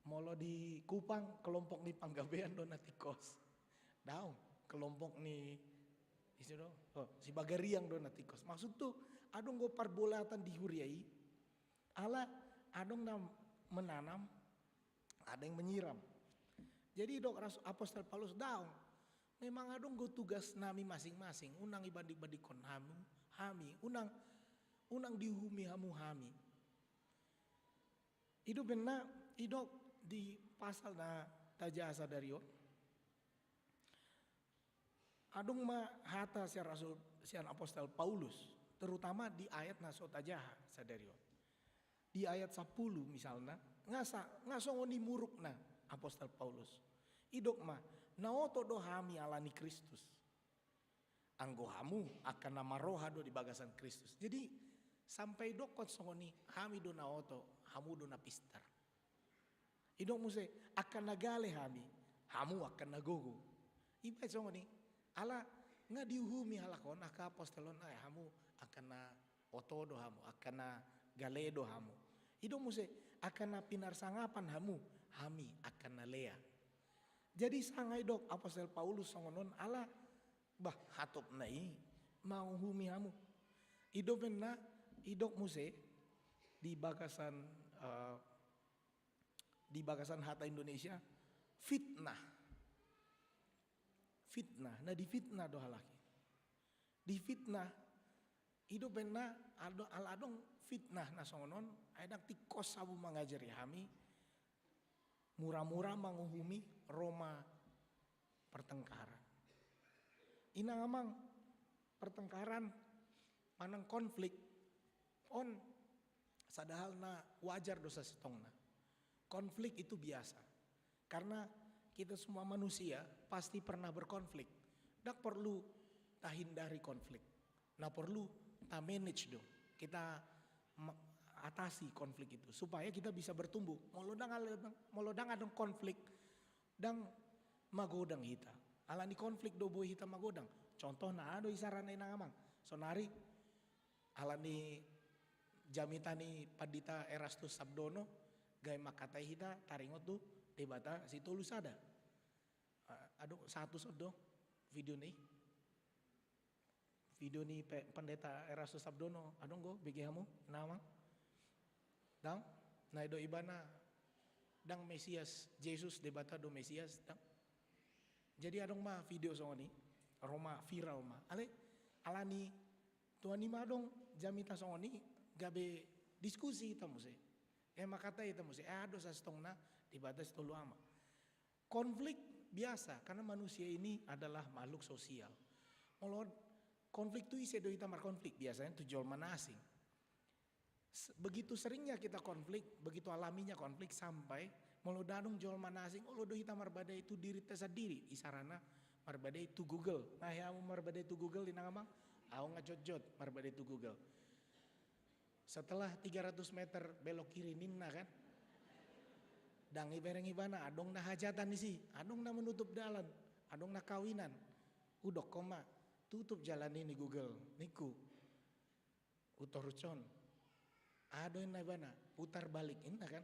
Molo di Kupang kelompok ni Panggabean do natikos. Daong kelompok ni si Bagariang do natikos. Maksud tuh adong go parbolatan di huriai. Ala adong na menanam, ada yang menyiram. Jadi dok Apostol Paulus daong. Memang adong go tugas nami masing-masing. Unang ibadi-badikon hami. Unang dihumi hamu hami. Itu benar idok di pasal na tajasa dario. Adong ma hata sian Rasul sian Apostol Paulus. Terutama di ayat na so tajaha sadario. Di ayat 10 misalnya. Ngasongoni muruk na Apostol Paulus. Idok mah naoto do hami alani Kristus. Anggo hamu akan nama roha do di bagasan Kristus. Jadi sampai dokot songoni hami do na oto, hamu do na pistar. Idong muse akan nagale hami, hamu akan nagogo. Iba songoni ala nga diuhumi halakon aka apostolon ay hamu akan na oto do hamu, akan na gale do hamu. Idong muse akan na pinarsangapan hamu, hami akan na lea. Jadi sangay dok apostol Paulus songonon ala bah hatop na mau humi hamu. Idopen na idok muse di bagasan Hata Indonesia fitnah. Fitnah, nah di fitnah do halaki. Di fitnah idopen na aladong fitnah na songonon adak tikos sabu mangajari hami murah-murah manguhumi Roma pertengkaran. Ina ngamang pertengkaran manang konflik on sadahal na wajar dosa setongna. Konflik itu biasa karena kita semua manusia pasti pernah berkonflik. Dak perlu tak hindari konflik. Nah perlu tak manage dong. Kita atasi konflik itu supaya kita bisa bertumbuh. Molodang ada konflik dan magodang hita. Alani konflik do boy hita magodang. Contoh na ado isaran na ngamang. Sonari alani jamitani padita Erastus Sabdono gay makatai hita taringot tu debata si tulusada. Ado satu sodo video ni. Video ni pendeta Erastus Sabdono adong go bagi hamu nama. Dang na do ibana dang Mesias Jesus debata do Mesias dang. Jadi adong ma video songoni Roma viral ma. Ale alani tuani ma dong jamita songoni gabe diskusi tamu se. Makata tamu se ado sa stongna debata stolu ama. Konflik biasa karena manusia ini adalah makhluk sosial. Molod konflik tu ise do itamar konflik biasanya tujuan mana asing. Begitu seringnya kita konflik, begitu alaminya konflik sampai molodadong jual mana asing, olodo hita marbadai itu diri tesa diri, isarana marbadai itu Google. Nah ya marbadai itu Google inang amang, aku ngajot-jot marbadai itu Google. Setelah 300 meter belok kiri ninna kan, dang ibereng ibana, adong na hajatan isi, adong na menutup jalan, adong na kawinan, udok koma, tutup jalan ini Google, niku, utorucon. Ada yang nabana putar balik ini kan,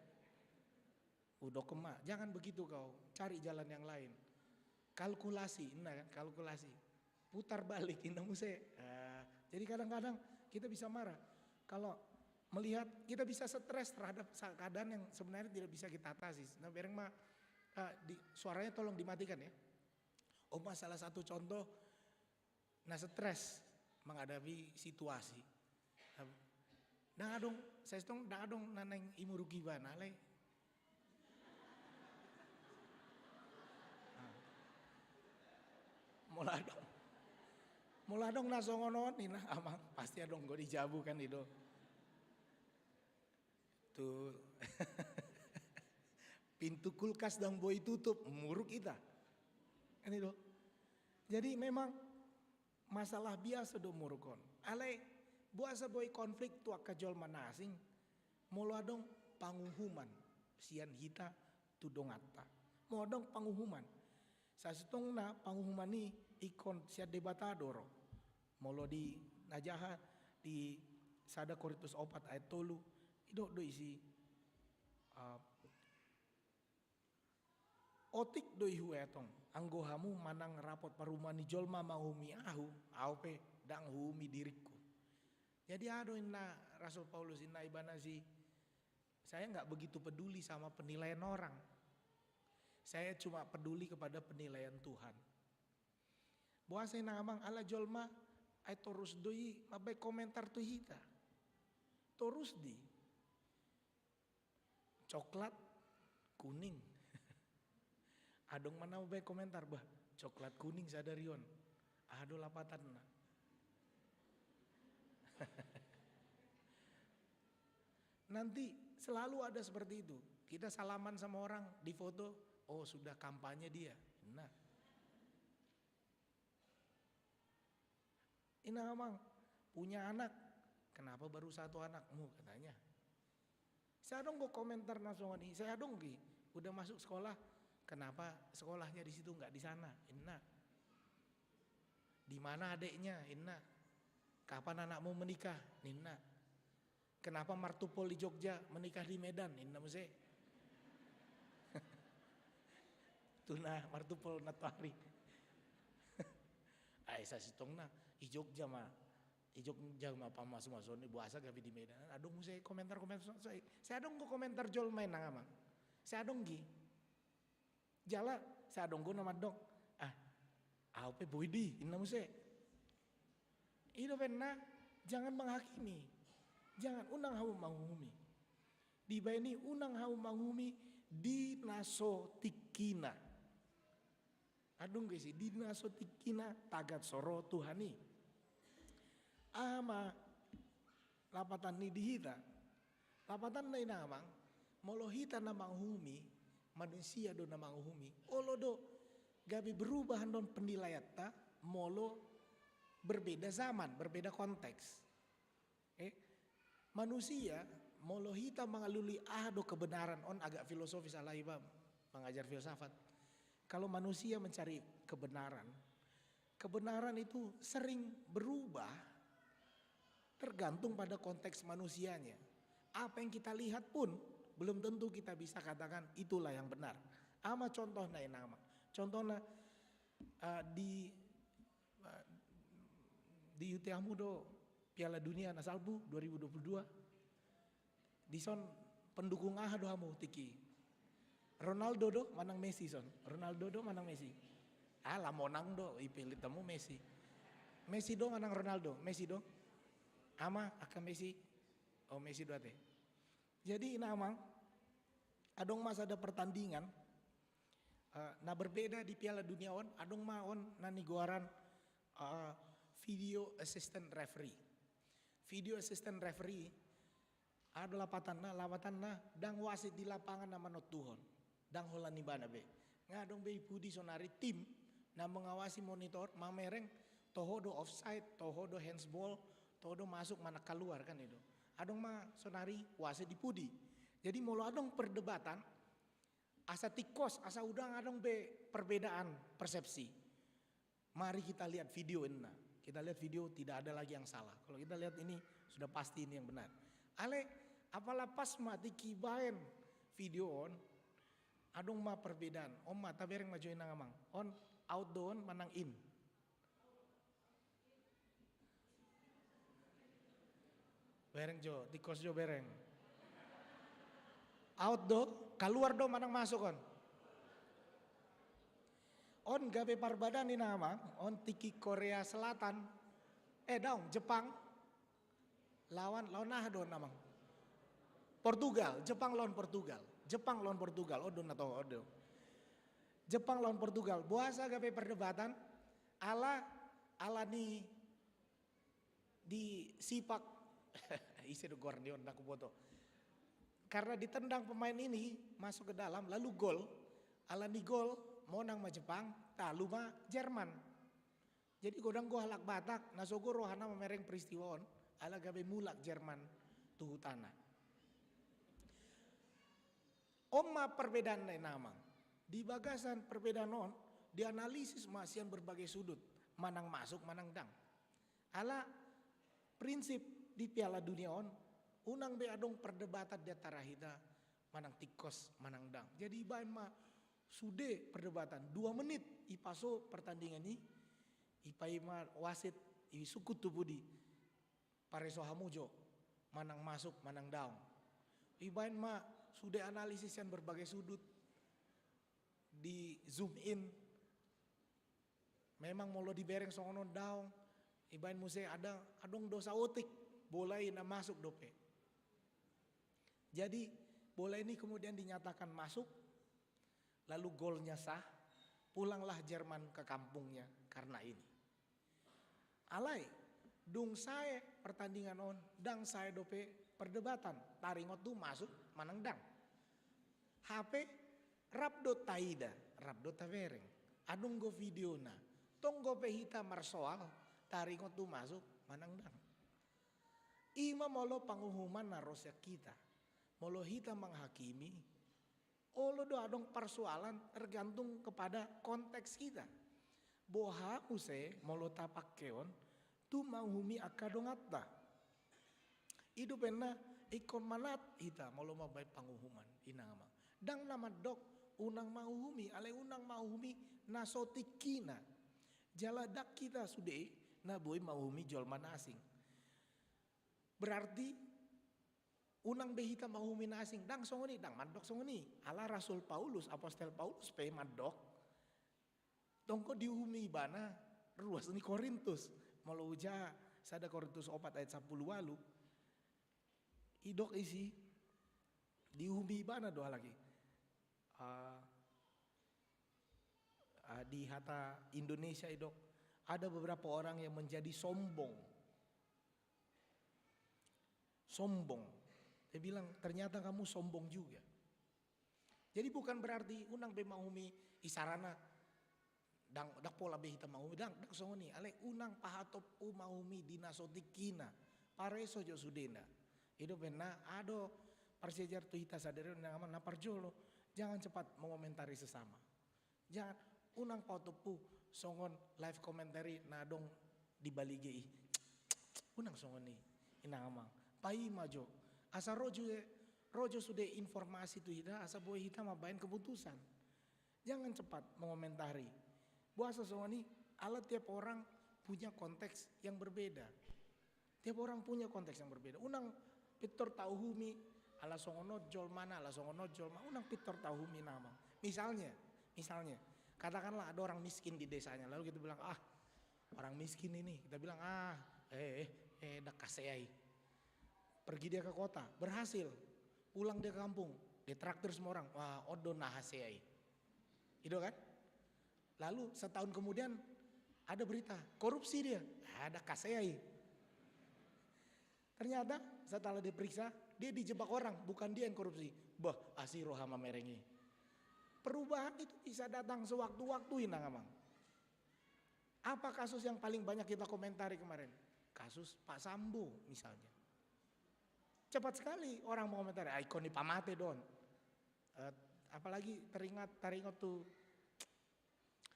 udah kema, jangan begitu kau, cari jalan yang lain, kalkulasi, ini kan kalkulasi, putar balik ini muse. Jadi kadang-kadang kita bisa marah kalau melihat kita bisa stres terhadap keadaan yang sebenarnya tidak bisa kita atasi. Nah bereng mah suaranya tolong dimatikan ya. Oma salah satu contoh, nah stres menghadapi situasi. Dah dong, saya stong dah dong naneng imurugi bana le. Muladong nasongonon ina amang pasti adong go dijabu kan itu. Tuh pintu kulkas dan boy tutup muruk kita. Kan itu. Jadi memang masalah biasa do murukon. Ale buasa boy konflik tu akajol manasing moladong panguhuman sian hita tudongata. Modong panguhuman. Sa sitong na panguhuman ni ikon sia debatador. Molo di najaha di sada Korintus 4 ayat 3 ido do isi otik do ihu etong anggohamu manang rapot parumani jolma mahumi ahu aupe dang humi diriku. Jadi aduh inna Rasul Paulus inna ibana sih, saya nggak begitu peduli sama penilaian orang. Saya cuma peduli kepada penilaian Tuhan. Buat saya namang ala jolma, ay torus doi mabay komentar tu hita. Torus di coklat kuning. Adong mana mabay komentar bah coklat kuning sadarion. Aduh lapatan na. Nanti selalu ada seperti itu. Kita salaman sama orang di foto, oh sudah kampanye dia. Nah, ini memang punya anak kenapa baru satu anakmu katanya. Saya dong gue komentar langsung nih, saya dong udah masuk sekolah, kenapa sekolahnya di situ nggak di sana? Inna. Di mana adeknya? Inna. Kapan anakmu menikah? Inna. Kenapa martupol di Jogja menikah di Medan? Inna muse. Tuna martupol natari. Ay sa sitong na i Jogja mah. I Jogja mah pamasuk-masuk ni buasa gabi di Medan. Adong muse komentar-komentar saya adong ko komentar jol main nang amang. Saya adong gi. Jala saya adong ko nama dok. Au pe boidi inna muse. Ino penna jangan menghakimi. Jangan unang hau manghumi. Di baini unang hau manghumi di naso tikina. Adung guys, di naso tikina tagat soro Tuhani. Ama lapatan ni dihita. Lapatan na inamang molohita na manghumi manusia do na manghumi. Olo do gabi berubah don pendilayata molo berbeda zaman, berbeda konteks. Manusia molohita mengaluli do kebenaran on agak filosofis alai bang mengajar filsafat. Kalau manusia mencari kebenaran, kebenaran itu sering berubah tergantung pada konteks manusianya. Apa yang kita lihat pun belum tentu kita bisa katakan itulah yang benar. Ama contohnya nama. Contohnya di UTA Mudo Piala Dunia Nasalbu 2022 di son pendukung do hamu tiki Ronaldo do manang Messi son. Ronaldo do manang Messi. Lah monang do ipilih temu Messi. Messi do manang Ronaldo. Messi do. Ama akan Messi. Oh Messi do ate. Jadi inamang adong mas ada pertandingan. Nah berbeda di Piala Dunia on. Adong ma on nani goaran video assistant referee. Video assistant referee ada lawatanna dang wasit di lapangan nama notuhon. Dang holan ni bana be. Ngadong be pudi sonari tim na mengawasi monitor mamereng tohodo offside, tohodo handsball, tohodo masuk mana keluar kan itu. Adong ma sonari wasit di pudi. Jadi molo adong perdebatan asa tikos, asa udang adong be perbedaan persepsi. Mari kita lihat video ini. Kita lihat video tidak ada lagi yang salah. Kalau kita lihat ini sudah pasti ini yang benar. Ale apalah pas mati kibaen video on adong ma perbedaan. Om mata bereng majuin nang amang. On outdoor manang in. Bereng jo, tikos jo bereng. Outdoor keluar do manang masuk on. On gabe parbadan ni nama, on tiki Korea Selatan. Daung Jepang lawan do namang. Portugal, Jepang lawan Portugal. Jepang lawan Portugal, odo na to odo. Jepang lawan Portugal, buasa gape perdebatan ala di sipak isi do Guardian aku foto. Karena ditendang pemain ini masuk ke dalam lalu gol. Ala ni gol monang ma Jepang, talu ma Jerman. Jadi godang gua halak Batak, nasogo rohana memereng peristiwa on, ala gabe mulak Jerman tuh tanah. Oma perbedaan lain namang. Di bagasan perbedaan on, dianalisis masian berbagai sudut. Manang masuk, manang dang. Ala prinsip di Piala Dunia on, unang be adong perdebatan di antara hita, manang tikos, manang dang. Jadi ibain mah sude perdebatan 2 menit ipaso pertandingan ini, ipai mah wasit isukut tubudi, pareso hamujo, manang masuk, manang daung. Ibain mah sudah analisis yang berbagai sudut, di zoom in, memang molo dibereng songonon daung, ibain muse adong dosa otik, bola ini masuk dope. Jadi bola ini kemudian dinyatakan masuk, lalu golnya sah, pulanglah Jerman ke kampungnya karena ini. Alai, dung saya pertandingan on, dang saya dope perdebatan, taringot tuh masuk, manang dang. HP rabdo taida, rabdo tavereng. Adung go video na, tong go pehita marsoal, taringot tuh masuk, manang dang. Ima molo panghuman narosya kita. Molo hita menghakimi. Olo do adong persoalan tergantung kepada konteks kita. Boha use molo tapak keon tu manghumi akadong atta. Idu pena ikon manat hita molo mabay panghuman inama. Dang nama dok unang mahuhumi ale unang mahuhumi nasotikina. Jaladak kita sudah na boy mahuhumi jolman asing. Berarti unang behita mahuhumi asing dang songoni dang mandok songoni. Ala Rasul Paulus apostol Paulus pe mandok. Tongko dihumi bana ruas ni Korintus. Malu uja sada Korintus 4 ayat 10 walu. Idok isi dihumi bana doa lagi. Di hata Indonesia idok ada beberapa orang yang menjadi sombong. Dia bilang ternyata kamu sombong juga. Jadi bukan berarti unang be maumi isarana dang dak pola be hita maumi dang songoni ale unang pahatop u maumi dinasotikina pareso jo sudena. Itu benar ado persejar tu hita sadari nang na parjolo. Jangan cepat mengomentari sesama. Jangan unang pautopu songon live komentari nadong di Bali GI. Unang songon ni inang amang. Pai majo. Asa rojo sudah informasi tu hita asa boy hita mabain keputusan. Jangan cepat mengomentari. Buasa songon ni ala tiap orang punya konteks yang berbeda. Tiap orang punya konteks yang berbeda. Unang pitor tahu humi ala songono jol mana ala songono jol mana unang pitor tahu humi nama. Misalnya katakanlah ada orang miskin di desanya lalu kita bilang orang miskin ini kita bilang dak kaseyai. Pergi dia ke kota berhasil pulang dia ke kampung ditraktir semua orang wah odo nahaseyai. Itu kan? Lalu setahun kemudian ada berita korupsi dia ada kaseyai. Ternyata setelah diperiksa dia dijebak orang bukan dia yang korupsi. Bah asiro hama merengi. Perubahan itu bisa datang sewaktu-waktu inang amang. Apa kasus yang paling banyak kita komentari kemarin? Kasus Pak Sambo misalnya. Cepat sekali orang mau komentari. Ikon di pamate don. Apalagi teringat tuh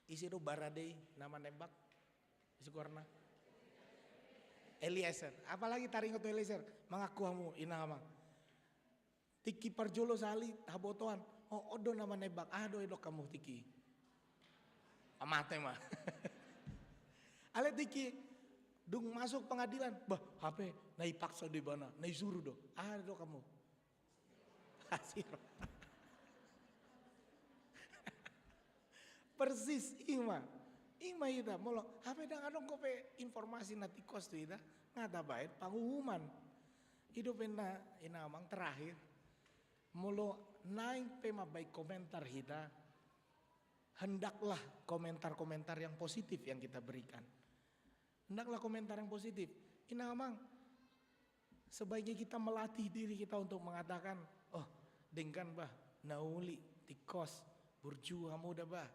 isi do Baradei nama nembak isi warna. Eliezer. Apalagi teringat tuh Eliezer mengaku kamu inang amang. Tiki parjolo sali tabotoan. Oh, odo nama nebak, ado edok kamu tiki. Amate mah. Ale tiki, dung masuk pengadilan, bah HP, nai paksa di mana, nai suruh do, ado kamu. Hasil. Persis ima ita, molo HP dang adong kope informasi nanti kos tu ita, ngata baik pangumuman. Hidup ina amang terakhir, molo naik tema baik komentar kita, hendaklah komentar-komentar yang positif yang kita berikan. Hendaklah komentar yang positif. Ini amang sebaiknya kita melatih diri kita untuk mengatakan, oh dengan bah nauli tikos burju kamu dah bah.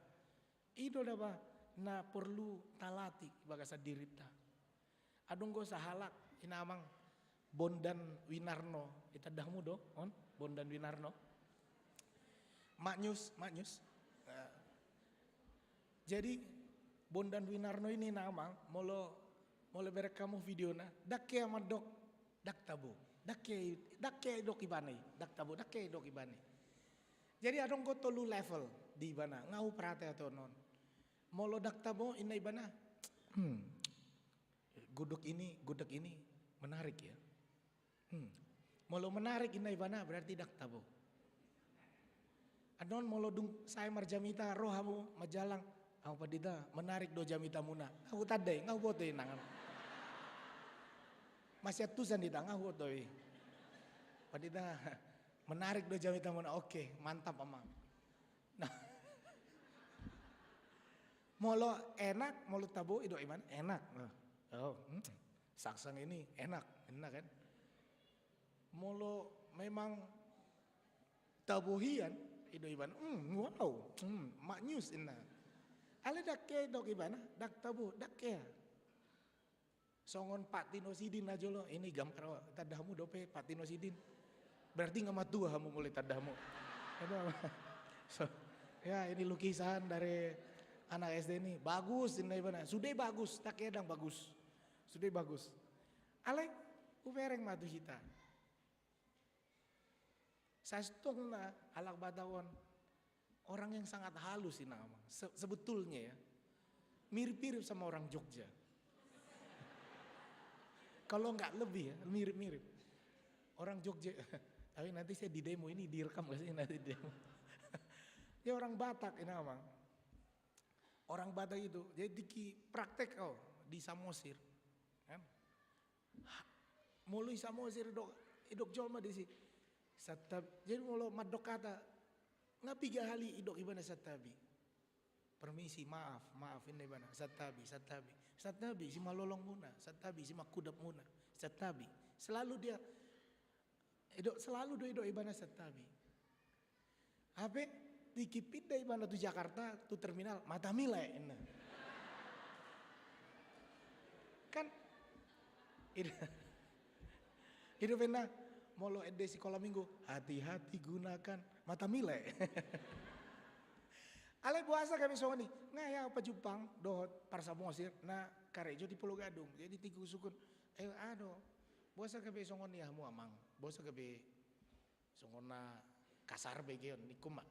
Itu dah bah na perlu talati bagasa dirita. Adong go sahalak ina amang Bondan Winarno kita dahmu do on Bondan Winarno. Maknyus. Jadi Bondan Winarno ini namang molo berek kamu video na dakke ama dok dak tabu dakke dok ibane dak tabu dakke dok ibane. Jadi adong ko tolu level di bana ngau prate atau non molo dak tabu ina ibana guduk ini menarik ya. Molo menarik ina ibana berarti dak tabu. Adon molo dung saya marjamita rohamu majalang aku padita menarik do jamita muna aku tadai ngau botoy nangan masih atusan di tangah botoy padita menarik do jamita muna oke mantap amang. Nah molo enak molo tabu ido iman enak saksang ini enak kan molo memang tabuhian ido iban wow maknyus inna ale dakke dok ibana dak tabu dakke songon Pak Tino Sidin aja lo. Ini gambar tadamu dope Pak Tino Sidin. Berarti nggak matua kamu mulai tadamu. So, ya ini lukisan dari anak SD ini. Bagus ini mana? Sudah bagus, tak kedang bagus. Sudah bagus. Ale upereng matu kita. Sastong na alak Batawan. Orang yang sangat halus ini nama. Sebetulnya ya. Mirip-mirip sama orang Jogja. Kalau nggak lebih ya, mirip-mirip. Orang Jogja. Tapi nanti saya di demo ini direkam gak sih nanti demo. Ya orang Batak ini nama. Orang Batak itu, jadi praktek di Samosir. Kan? Mulu Samosir idok jolma di sini. Jadi mulu madok kata, ngapi gahali idok ibana satabi. Permisi, maaf ini ibana satabi. Satabi si malolong muna, satabi si makudap muna, satabi. Selalu idok ibana satabi. Apa? Dikipit dari mana tuh Jakarta tuh terminal mata mile kan itu pernah molo ede sekolah minggu hati-hati gunakan mata mile. Ale puasa kami soni ngaya apa Jepang dohot par Samosir na karejo di Pulau Gadung jadi tiga sukun puasa kami songon ya mu amang puasa kami songona kasar begion nikuma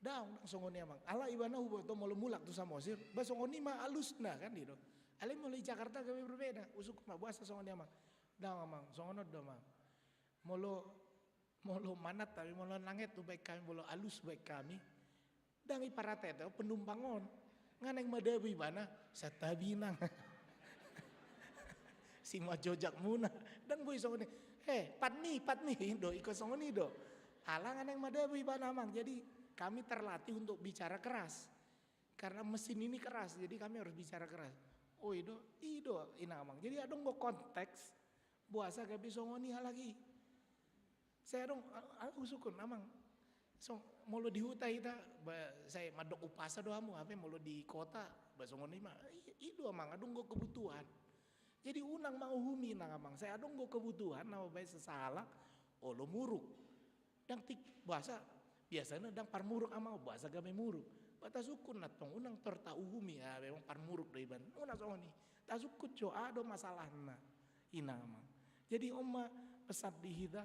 daung songoni amang ala ibana huboto molo mulak tuh Samosir ba songoni mah alusna kan gitu ale mulai Jakarta kami berbeda usuk mah puasa songoni amang daung amang songonot do amang molo manat tapi molo langit tuh baik kami molo alus baik kami dangi parate itu pendumpangon nganeng madabi ibana satabinang si majojak muna dan boy songoni patni do iko songoni do ala nganeng madabi ibana amang jadi kami terlatih untuk bicara keras. Karena mesin ini keras, jadi kami harus bicara keras. Oh ido inamang. Jadi adong go konteks puasa kami songoni lagi. Saya dong usukun amang. Molo di huta ita saya madok upasa doamu apa molo di kota basongoni mah ido amang adong go kebutuhan. Jadi unang mau humi nang amang. Saya adong go kebutuhan nama bae sesalak lo muruk. Yang tik bahasa biasanya dang parmuruk ama bahasa kami muruk. Batasukun natong unang torta uhumi ya memang parmuruk dari ban. Unang songoni. Tasukut jo ado masalahna. Inama. Jadi oma pesan di hida,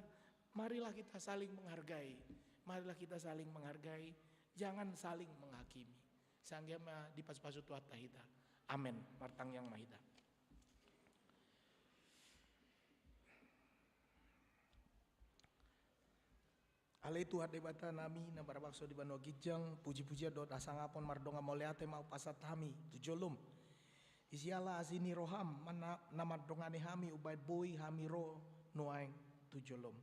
marilah kita saling menghargai. Marilah kita saling menghargai, jangan saling menghakimi. Sangga di pas-pasu tuata hida. Amin. Martang yang mahida. Ale itu hade bata nami na barabakso di Bano Gijang puji-puji dot asangapon mardonga moleate mau pasat hami tujolum isiala asini roham nama dongane hami ubai boy hami ro nuaing tujolum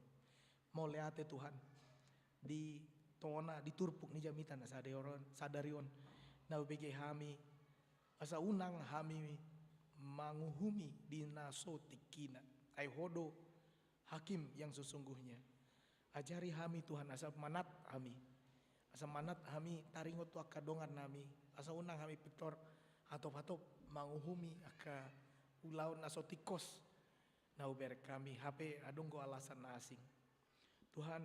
moleate Tuhan di tona di turpuk ni jamitan sadarion na ubege hami asa unang hami manguhumi di naso tikina ai hodo hakim yang sesungguhnya. Ajari hami Tuhan asa manat hami taringot tu akadongan nami asa unang hami pitor atop manguhumi aka ulaun asotikos na uber kami HP adonggo alasan asing Tuhan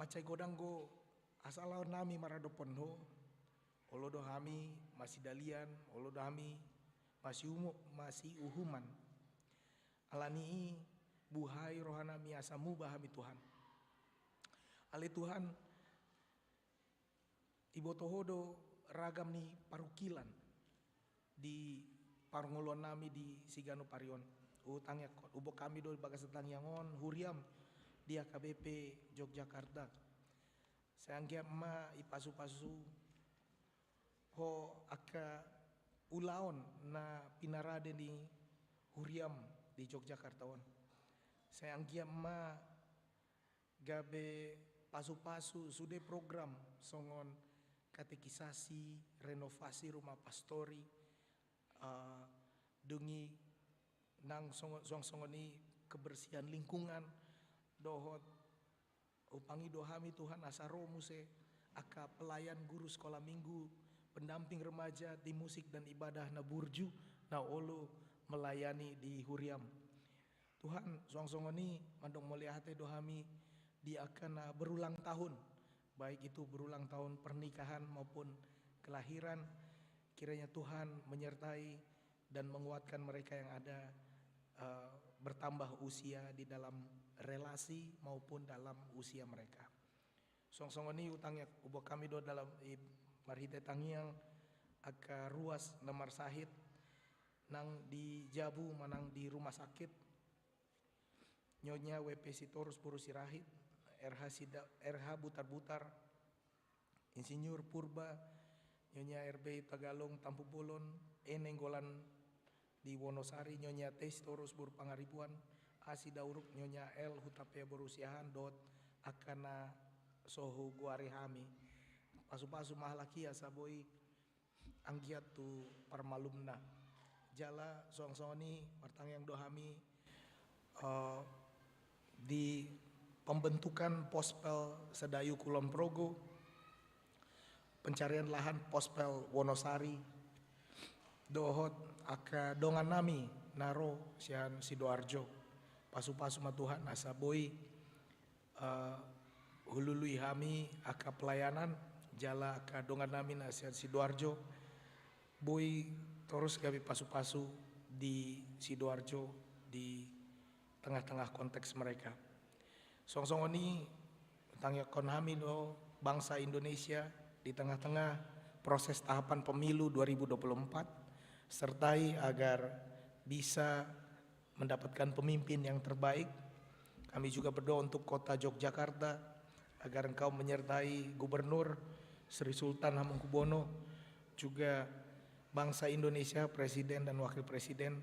macai godanggo asalaon nami maradoponho olodo hami masih dalian olodo hami masih uhuman alani buhai rohana miasamu bahami Tuhan. Ale Tuhan ibotohodo ragam ni parukilan di parngolon nami di Sigano Parion. Utangnya ubo kami do bagasetang yangon huriam di AKBP Yogyakarta. Sayangnya ma ipasu-pasu ho aka ulaon na pinarade ni huriam di Yogyakarta on. Sayang ma gabe pasu-pasu sudah program songon katekisasi renovasi rumah pastori dungi nang songoni kebersihan lingkungan dohot upangi dohami Tuhan asaro muse aka pelayan guru sekolah minggu pendamping remaja di musik dan ibadah na burju na olu melayani di Huriam. Tuhan, soang-songoni mandong mulia hati dohami di akan berulang tahun, baik itu berulang tahun pernikahan maupun kelahiran. Kiranya Tuhan menyertai dan menguatkan mereka yang ada bertambah usia di dalam relasi maupun dalam usia mereka. Song-songoni utangnya ubah kami do dalam marhite tangiang aka ruas namar sahid nang di Jabu manang di rumah sakit nyonya WP Sitorus Puru Sirahid RH Butar-Butar Insinyur Purba nyonya RB Tagalong Tampu Bolon Enenggolan di Wonosari nyonya Tes Torus Bur Pangaribuan Asi Dauruk nyonya L Hutapea Borusiahan dot akana sohu guari hami pasu-pasu mahalaki asaboi anggiat tu parmalumna jala soang-soangni martangyang dohami di pembentukan Pospel Sedayu Kulon Progo, pencarian lahan Pospel Wonosari, dohot aka dongan nami naro sian Sidoarjo, pasu-pasu matuhan asaboi hulului hami aka pelayanan jala aka dongan nami nasian Sidoarjo, boy terus gabi pasu-pasu di Sidoarjo di tengah-tengah konteks mereka. Song-songoni tangya konhami do bangsa Indonesia di tengah-tengah proses tahapan pemilu 2024 sertai agar bisa mendapatkan pemimpin yang terbaik. Kami juga berdoa untuk kota Yogyakarta agar engkau menyertai Gubernur Sri Sultan Hamengkubuwono, juga bangsa Indonesia, Presiden dan Wakil Presiden,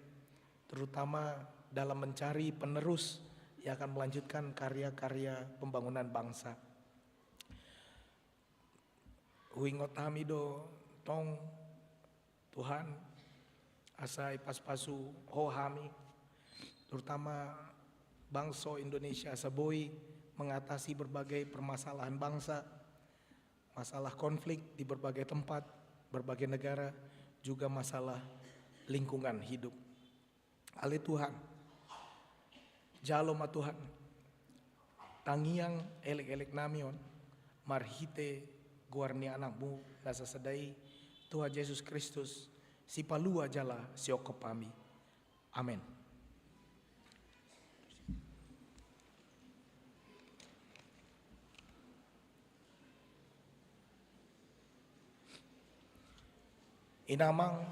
terutama dalam mencari penerus yang akan melanjutkan karya-karya pembangunan bangsa. Huingot hamido tong Tuhan asai pas-pasu hohami, terutama bangsa Indonesia saboi mengatasi berbagai permasalahan bangsa, masalah konflik di berbagai tempat, berbagai negara, juga masalah lingkungan hidup. Ale Tuhan, jaloma Tuhan, tangiang elek-elek namion, marhite guarni anakmu nasa sedai Tuhan Yesus Kristus, si palua jala siokop kami. Amin. Inamang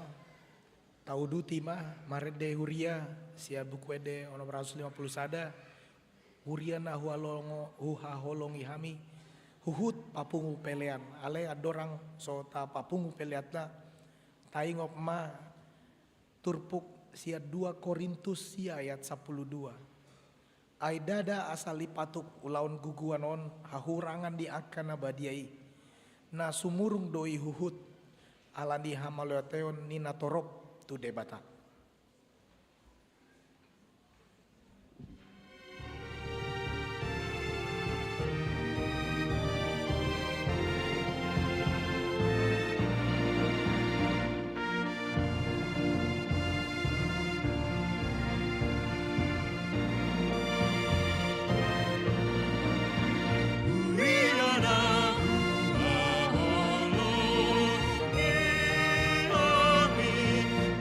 tauduti mah marede huria sia bukwede ono 150 sada huria na huha holongi hami huhut papungu pelean ale adorang sota papungu peleatna taingop ma turpuk sia 2 Korintus sia ayat 12 aidada asali patuk ulaun guguan on hahurangan di akan abadiai na sumurung doi huhut alandi hamaloteon nina torok tu debata.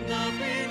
Tapi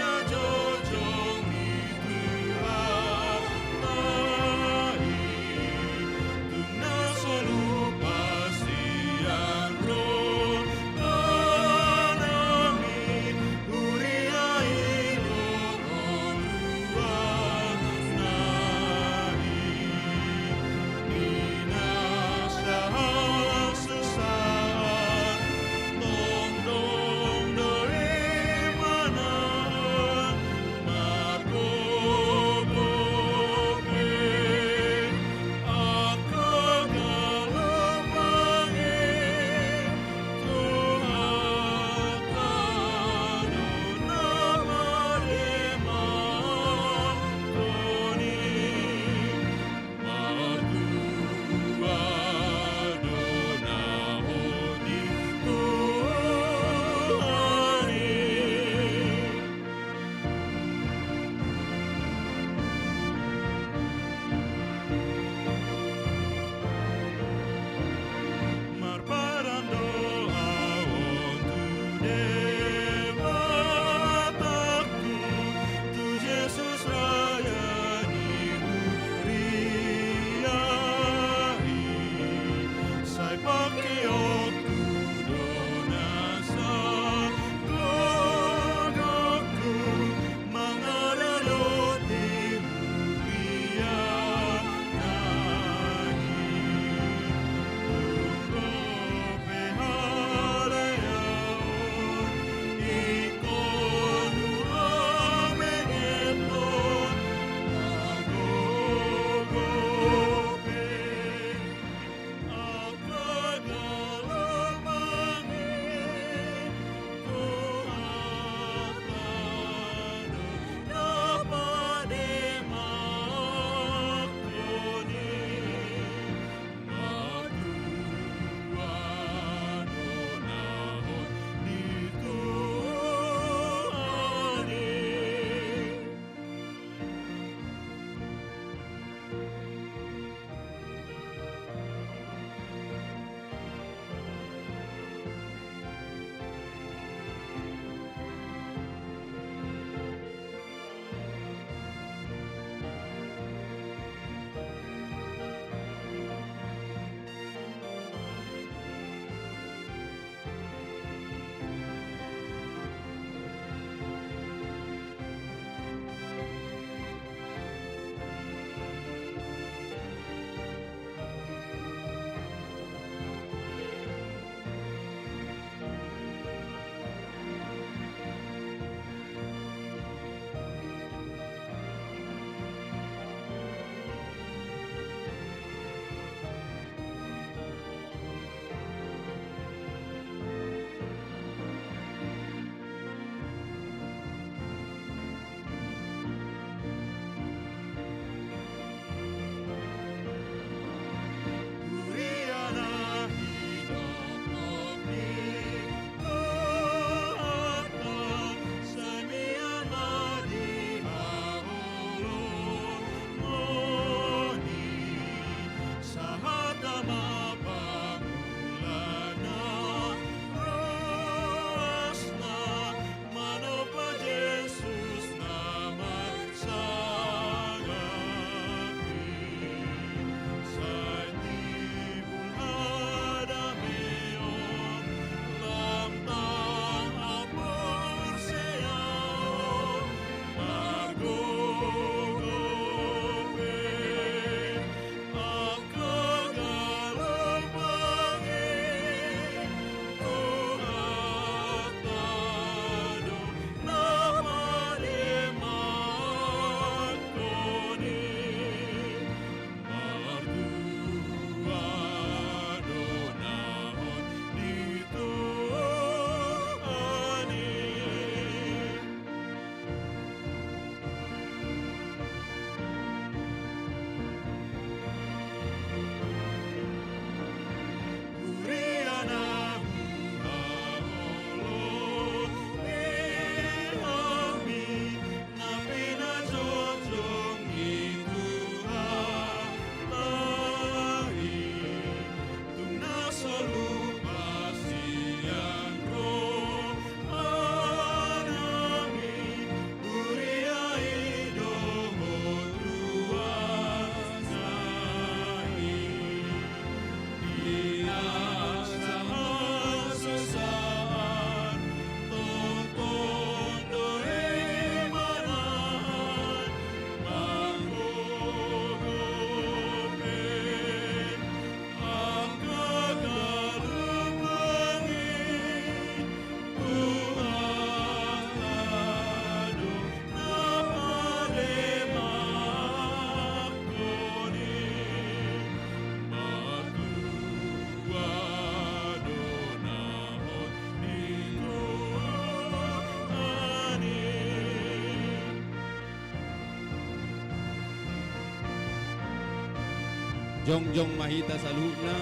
Jongjong mahita saluna,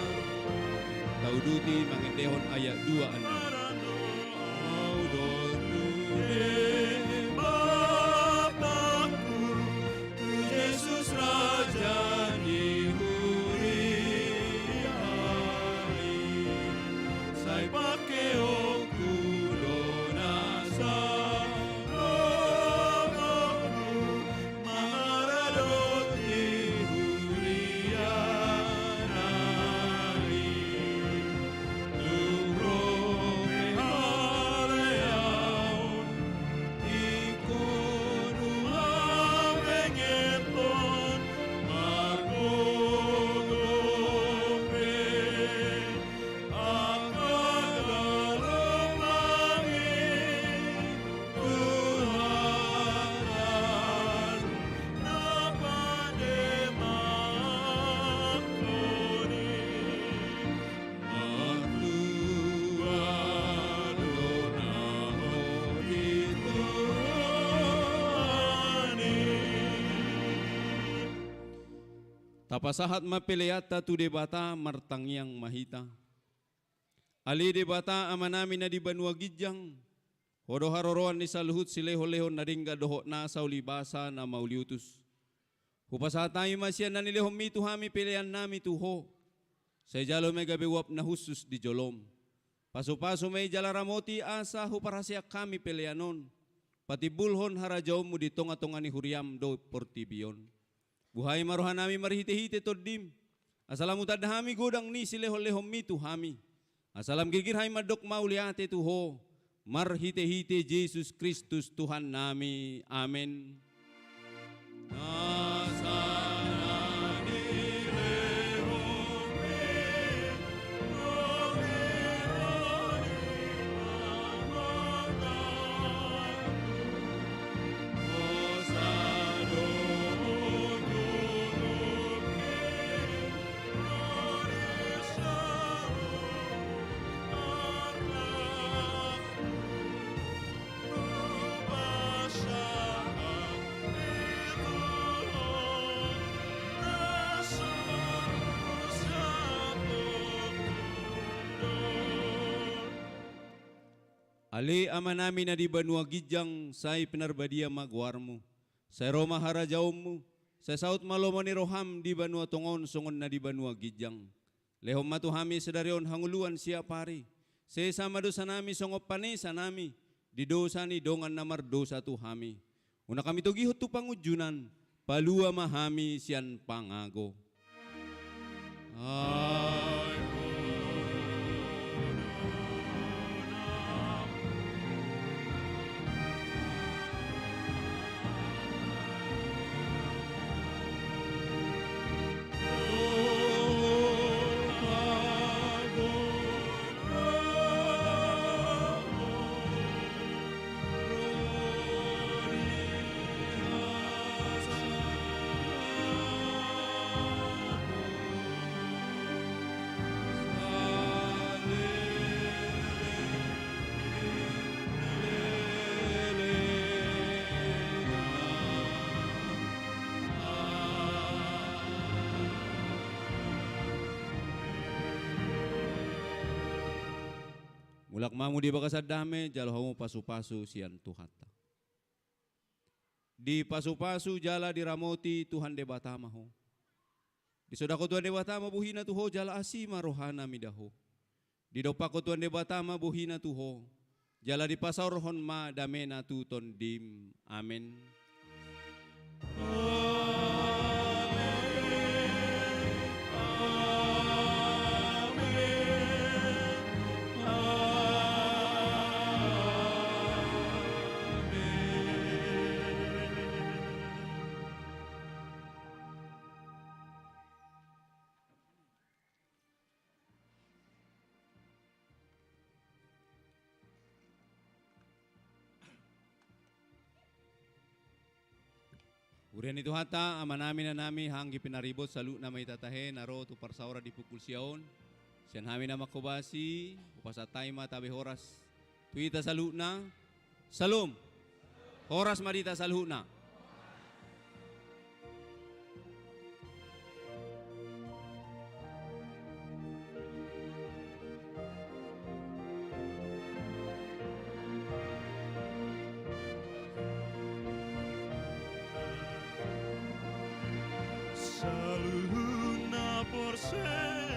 tauduti mangindehon ayat 2:6. Yesus Raja dihuriai, sai pakai oku donasa, rogoku mangaradot dihurianai, lumrobe haleaon, ikonu awengeton, margogope, akagalomangin, Tuhan napademakoni, magluadonahon ituani. Tapasahat mapiliata tu debata martangyang mahita. Ali debata amanami na di banua gijang. Hodo haroroan ni saluhut sileho-lehon na ringga doho na sa ulibasa na mauliutus. Hupasatay masya na nilehom mito hami pilihan nami tuho. Sa jalo may gabiwap na husus di jolom. Paso-paso may jalaramoti asa huparasya kami pilihanon. Pati bulhon harajaw mo di tonga-tonga ni Huriam do portibion. Buhay maruhan nami marihite-hite todim. Asalam utad hami godang ni sileho-lehom mito hami. Asalam gigir hay madok mauliate tuho. Marhite-hite Jesus Kristus Tuhan nami. Amen. Ali ama namin na di banua gijang say pinarbadia magwarmo. Sa Roma harajawmu, sa Saut Malomo ni Roham di banua tongon sungon na di banua gijang. Lehom matuhami sedarion hanguluan siya pari. Sa sama dosa nami songop panesa nami, di dosa ni dongan namar dosa tuhami. Una kami tugihot tu pangujunan, palua mahami siyan pangago. Mulak mamu di bakasad dame, jalo hamu pasu-pasu sian tuhata. Di pasu-pasu jala diramoti Tuhan debata maho. Di sodako Tuhan debata buhina tuho jala asima rohana midaho. Di dopako Tuhan debata buhina tuho. Jala di pasar rohon ma damena tuton dim. Amen. Urian itu hata amanami na nami hanggi pinaribot salu na may tatahe naro tu parsaura di pukul siyaon. Siyan hami na makubasi upasatay matabi horas. Tuita salu na salum. Horas marita salu na. Saluhuna por ser